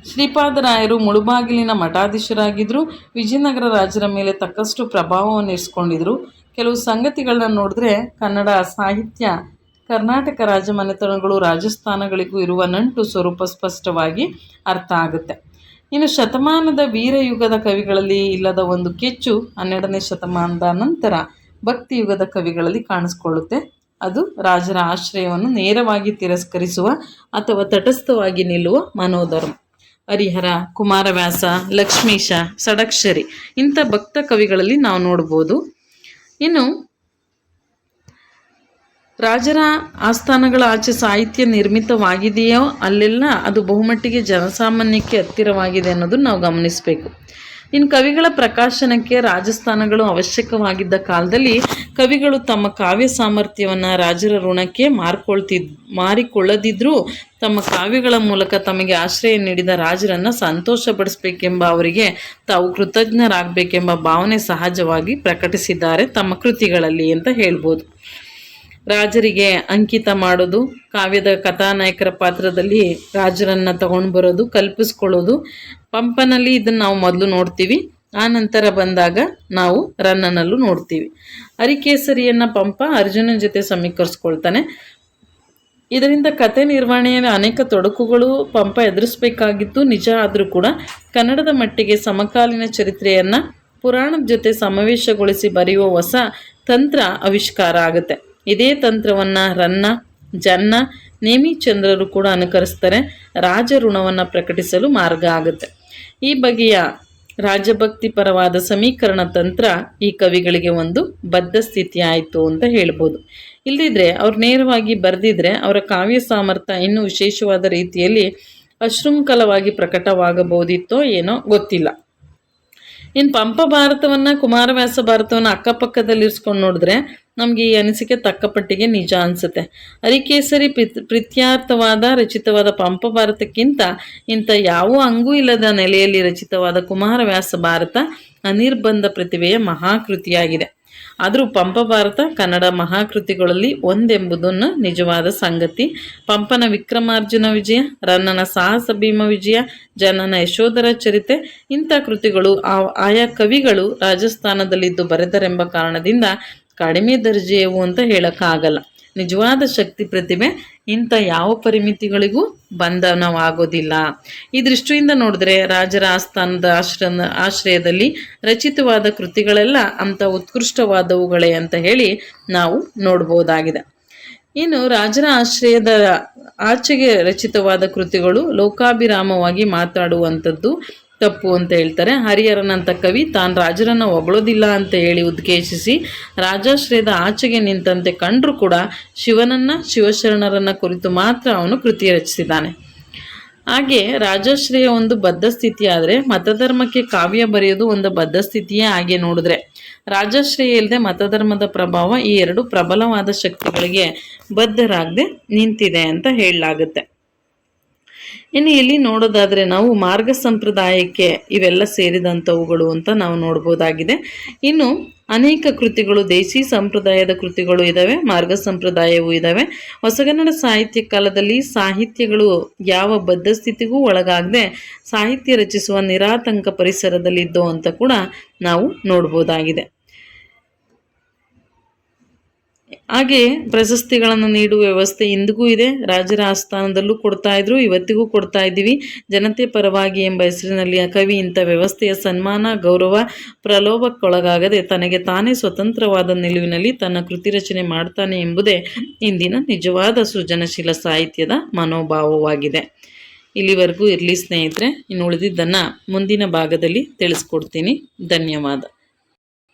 ಶ್ರೀಪಾದರಾಯರು ಮುಳುಬಾಗಿಲಿನ ಮಠಾಧೀಶರಾಗಿದ್ದರು. ವಿಜಯನಗರ ರಾಜರ ಮೇಲೆ ತಕ್ಕಷ್ಟು ಪ್ರಭಾವವನ್ನು ಇರಿಸ್ಕೊಂಡಿದ್ರು. ಕೆಲವು ಸಂಗತಿಗಳನ್ನ ನೋಡಿದ್ರೆ ಕನ್ನಡ ಸಾಹಿತ್ಯ ಕರ್ನಾಟಕ ರಾಜಮನೆತನಗಳು ರಾಜಸ್ಥಾನಗಳಿಗೂ ಇರುವ ನಂಟು ಸ್ವರೂಪ ಸ್ಪಷ್ಟವಾಗಿ ಅರ್ಥ ಆಗುತ್ತೆ. ಇನ್ನು ಶತಮಾನದ ವೀರಯುಗದ ಕವಿಗಳಲ್ಲಿ ಇಲ್ಲದ ಒಂದು ಕೆಚ್ಚು 12ನೇ ಶತಮಾನದ ನಂತರ ಭಕ್ತಿಯುಗದ ಕವಿಗಳಲ್ಲಿ ಕಾಣಿಸ್ಕೊಳ್ಳುತ್ತೆ. ಅದು ರಾಜರ ಆಶ್ರಯವನ್ನು ನೇರವಾಗಿ ತಿರಸ್ಕರಿಸುವ ಅಥವಾ ತಟಸ್ಥವಾಗಿ ನಿಲ್ಲುವ ಮನೋಧರ್ಮ. ಹರಿಹರ, ಕುಮಾರವ್ಯಾಸ, ಲಕ್ಷ್ಮೀಶ, ಷಡಕ್ಷರಿ ಇಂಥ ಭಕ್ತ ಕವಿಗಳಲ್ಲಿ ನಾವು ನೋಡ್ಬೋದು. ಇನ್ನು ರಾಜರ ಆಸ್ಥಾನಗಳ ಆಚೆ ಸಾಹಿತ್ಯ ನಿರ್ಮಿತವಾಗಿದೆಯೋ ಅಲ್ಲೆಲ್ಲ ಅದು ಬಹುಮಟ್ಟಿಗೆ ಜನಸಾಮಾನ್ಯಕ್ಕೆ ಹತ್ತಿರವಾಗಿದೆ ಅನ್ನೋದನ್ನು ನಾವು ಗಮನಿಸಬೇಕು. ಇನ್ನು ಕವಿಗಳ ಪ್ರಕಾಶನಕ್ಕೆ ರಾಜಸ್ಥಾನಗಳು ಅವಶ್ಯಕವಾಗಿದ್ದ ಕಾಲದಲ್ಲಿ ಕವಿಗಳು ತಮ್ಮ ಕಾವ್ಯ ಸಾಮರ್ಥ್ಯವನ್ನು ರಾಜರ ಋಣಕ್ಕೆ ಮಾರಿಕೊಳ್ಳದಿದ್ದರೂ ತಮ್ಮ ಕಾವ್ಯಗಳ ಮೂಲಕ ತಮಗೆ ಆಶ್ರಯ ನೀಡಿದ ರಾಜರನ್ನು ಸಂತೋಷಪಡಿಸಬೇಕೆಂಬ ಅವರಿಗೆ ತಾವು ಕೃತಜ್ಞರಾಗಬೇಕೆಂಬ ಭಾವನೆ ಸಹಜವಾಗಿ ಪ್ರಕಟಿಸಿದ್ದಾರೆ ತಮ್ಮ ಕೃತಿಗಳಲ್ಲಿ ಅಂತ ಹೇಳ್ಬೋದು. ರಾಜರಿಗೆ ಅಂಕಿತ ಮಾಡೋದು, ಕಾವ್ಯದ ಕಥಾನಾಯಕರ ಪಾತ್ರದಲ್ಲಿ ರಾಜರನ್ನು ತಗೊಂಡು ಬರೋದು, ಕಲ್ಪಿಸ್ಕೊಳ್ಳೋದು, ಪಂಪನಲ್ಲಿ ಇದನ್ನು ನಾವು ಮೊದಲು ನೋಡ್ತೀವಿ, ಆ ನಂತರ ಬಂದಾಗ ನಾವು ರನ್ನನಲ್ಲೂ ನೋಡ್ತೀವಿ. ಹರಿಕೇಸರಿಯನ್ನ ಪಂಪ ಅರ್ಜುನನ ಜೊತೆ ಸಮೀಕರಿಸ್ಕೊಳ್ತಾನೆ. ಇದರಿಂದ ಕತೆ ನಿರ್ವಹಣೆಯಲ್ಲಿ ಅನೇಕ ತೊಡಕುಗಳು ಪಂಪ ಎದುರಿಸಬೇಕಾಗಿದ್ದು ನಿಜ. ಆದರೂ ಕೂಡ ಕನ್ನಡದ ಮಟ್ಟಿಗೆ ಸಮಕಾಲೀನ ಚರಿತ್ರೆಯನ್ನು ಪುರಾಣದ ಜೊತೆ ಸಮಾವೇಶಗೊಳಿಸಿ ಬರೆಯುವ ಹೊಸ ತಂತ್ರ ಆವಿಷ್ಕಾರ ಆಗುತ್ತೆ. ಇದೇ ತಂತ್ರವನ್ನು ರನ್ನ, ಜನ್ನ, ನೇಮಿಚಂದ್ರರು ಕೂಡ ಅನುಕರಿಸ್ತಾರೆ. ರಾಜ ಋಣವನ್ನು ಪ್ರಕಟಿಸಲು ಮಾರ್ಗ ಆಗುತ್ತೆ. ಈ ಬಗೆಯ ರಾಜಭಕ್ತಿ ಪರವಾದ ಸಮೀಕರಣ ತಂತ್ರ ಈ ಕವಿಗಳಿಗೆ ಒಂದು ಬದ್ಧ ಸ್ಥಿತಿ ಆಯಿತು ಅಂತ ಹೇಳ್ಬೋದು. ಇಲ್ಲದಿದ್ದರೆ ಅವ್ರು ನೇರವಾಗಿ ಬರೆದಿದ್ರೆ ಅವರ ಕಾವ್ಯ ಸಾಮರ್ಥ್ಯ ಇನ್ನೂ ವಿಶೇಷವಾದ ರೀತಿಯಲ್ಲಿ ಅಶೃಂಖಲವಾಗಿ ಪ್ರಕಟವಾಗಬಹುದಿತ್ತೋ ಏನೋ ಗೊತ್ತಿಲ್ಲ. ಇನ್ನು ಪಂಪ ಭಾರತವನ್ನು, ಕುಮಾರವ್ಯಾಸ ಭಾರತವನ್ನು ಅಕ್ಕಪಕ್ಕದಲ್ಲಿರಿಸ್ಕೊಂಡು ನೋಡಿದ್ರೆ ನಮಗೆ ಈ ಅನಿಸಿಕೆ ತಕ್ಕಪಟ್ಟಿಗೆ ನಿಜ ಅನಿಸುತ್ತೆ. ಹರಿಕೇಸರಿ ಪ್ರೀತ್ಯಾರ್ಥವಾದ ರಚಿತವಾದ ಪಂಪ ಭಾರತಕ್ಕಿಂತ ಇಂಥ ಯಾವ ಅಂಗೂ ಇಲ್ಲದ ನೆಲೆಯಲ್ಲಿ ರಚಿತವಾದ ಕುಮಾರವ್ಯಾಸ ಭಾರತ ಅನಿರ್ಬಂಧ ಪ್ರತಿಭೆಯ ಮಹಾಕೃತಿಯಾಗಿದೆ. ಆದರೂ ಪಂಪ ಭಾರತ ಕನ್ನಡ ಮಹಾಕೃತಿಗಳಲ್ಲಿ ಒಂದೆಂಬುದನ್ನು ನಿಜವಾದ ಸಂಗತಿ. ಪಂಪನ ವಿಕ್ರಮಾರ್ಜುನ ವಿಜಯ, ರನ್ನನ ಸಾಹಸ ಭೀಮ ವಿಜಯ, ಜನನ ಯಶೋಧರ ಚರಿತೆ ಇಂಥ ಕೃತಿಗಳು ಆಯಾ ಕವಿಗಳು ರಾಜಸ್ಥಾನದಲ್ಲಿದ್ದು ಬರೆದರೆಂಬ ಕಾರಣದಿಂದ ಕಡಿಮೆ ದರ್ಜೆಯವು ಅಂತ ಹೇಳೋಕ್ಕಾಗಲ್ಲ. ನಿಜವಾದ ಶಕ್ತಿ ಪ್ರತಿಭೆ ಇಂಥ ಯಾವ ಪರಿಮಿತಿಗಳಿಗೂ ಬಂಧನವಾಗೋದಿಲ್ಲ. ಈ ದೃಷ್ಟಿಯಿಂದ ನೋಡಿದ್ರೆ ರಾಜರ ಆಸ್ಥಾನದ ಆಶ್ರಯದಲ್ಲಿ ರಚಿತವಾದ ಕೃತಿಗಳೆಲ್ಲ ಅಂಥ ಉತ್ಕೃಷ್ಟವಾದವುಗಳೇ ಅಂತ ಹೇಳಿ ನಾವು ನೋಡ್ಬೋದಾಗಿದೆ. ಇನ್ನು ರಾಜರ ಆಶ್ರಯದ ಆಚೆಗೆ ರಚಿತವಾದ ಕೃತಿಗಳು ಲೋಕಾಭಿರಾಮವಾಗಿ ಮಾತಾಡುವಂಥದ್ದು ತಪ್ಪು ಅಂತ ಹೇಳ್ತಾರೆ. ಹರಿಹರನಂಥ ಕವಿ ತಾನು ರಾಜರನ್ನು ಹೊಗಳೋದಿಲ್ಲ ಅಂತ ಹೇಳಿ ಉದ್ಘೋಷಿಸಿ ರಾಜಾಶ್ರಯದ ಆಚೆಗೆ ನಿಂತಂತೆ ಕಂಡರೂ ಕೂಡ ಶಿವನನ್ನು, ಶಿವಶರಣರನ್ನು ಕುರಿತು ಮಾತ್ರ ಅವನು ಕೃತಿ ರಚಿಸಿದ್ದಾನೆ. ಹಾಗೆ ರಾಜಾಶ್ರಯ ಒಂದು ಬದ್ಧ ಸ್ಥಿತಿ ಆದರೆ ಮತಧರ್ಮಕ್ಕೆ ಕಾವ್ಯ ಬರೆಯೋದು ಒಂದು ಬದ್ಧ ಸ್ಥಿತಿಯೇ. ಹಾಗೆ ನೋಡಿದ್ರೆ ರಾಜಾಶ್ರಯ ಇಲ್ಲದೆ ಮತಧರ್ಮದ ಪ್ರಭಾವ ಈ ಎರಡು ಪ್ರಬಲವಾದ ಶಕ್ತಿಗಳಿಗೆ ಬದ್ಧರಾಗದೆ ನಿಂತಿದೆ ಅಂತ ಹೇಳಲಾಗುತ್ತೆ. ಇನ್ನು ಇಲ್ಲಿ ನೋಡೋದಾದರೆ ನಾವು ಮಾರ್ಗ ಸಂಪ್ರದಾಯಕ್ಕೆ ಇವೆಲ್ಲ ಸೇರಿದಂಥವುಗಳು ಅಂತ ನಾವು ನೋಡ್ಬೋದಾಗಿದೆ. ಇನ್ನು ಅನೇಕ ಕೃತಿಗಳು ದೇಸಿ ಸಂಪ್ರದಾಯದ ಕೃತಿಗಳು ಇದ್ದಾವೆ, ಮಾರ್ಗ ಸಂಪ್ರದಾಯವೂ ಇದ್ದಾವೆ. ಹೊಸಗನ್ನಡ ಸಾಹಿತ್ಯ ಕಾಲದಲ್ಲಿ ಸಾಹಿತ್ಯಗಳು ಯಾವ ಬದ್ಧ ಸ್ಥಿತಿಗೂ ಒಳಗಾಗದೆ ಸಾಹಿತ್ಯ ರಚಿಸುವ ನಿರಾತಂಕ ಪರಿಸರದಲ್ಲಿದ್ದೋ ಅಂತ ಕೂಡ ನಾವು ನೋಡ್ಬೋದಾಗಿದೆ. ಹಾಗೆ ಪ್ರಶಸ್ತಿಗಳನ್ನು ನೀಡುವ ವ್ಯವಸ್ಥೆ ಇಂದಿಗೂ ಇದೆ. ರಾಜರ ಆಸ್ಥಾನದಲ್ಲೂ ಕೊಡ್ತಾ ಇದ್ರು, ಇವತ್ತಿಗೂ ಕೊಡ್ತಾ ಇದ್ದೀವಿ. ಜನತೆ ಪರವಾಗಿ ಎಂಬ ಹೆಸರಿನಲ್ಲಿ ಆ ಕವಿ ಇಂಥ ವ್ಯವಸ್ಥೆಯ ಸನ್ಮಾನ, ಗೌರವ, ಪ್ರಲೋಭಕ್ಕೊಳಗಾಗದೆ ತನಗೆ ತಾನೇ ಸ್ವತಂತ್ರವಾದ ನಿಲುವಿನಲ್ಲಿ ತನ್ನ ಕೃತಿ ರಚನೆ ಮಾಡ್ತಾನೆ ಎಂಬುದೇ ಇಂದಿನ ನಿಜವಾದ ಸೃಜನಶೀಲ ಸಾಹಿತ್ಯದ ಮನೋಭಾವವಾಗಿದೆ. ಇಲ್ಲಿವರೆಗೂ ಇರಲಿ ಸ್ನೇಹಿತರೆ. ಇನ್ನು ಉಳಿದಿದ್ದನ್ನು ಮುಂದಿನ ಭಾಗದಲ್ಲಿ ತಿಳಿಸ್ಕೊಡ್ತೀನಿ. ಧನ್ಯವಾದ.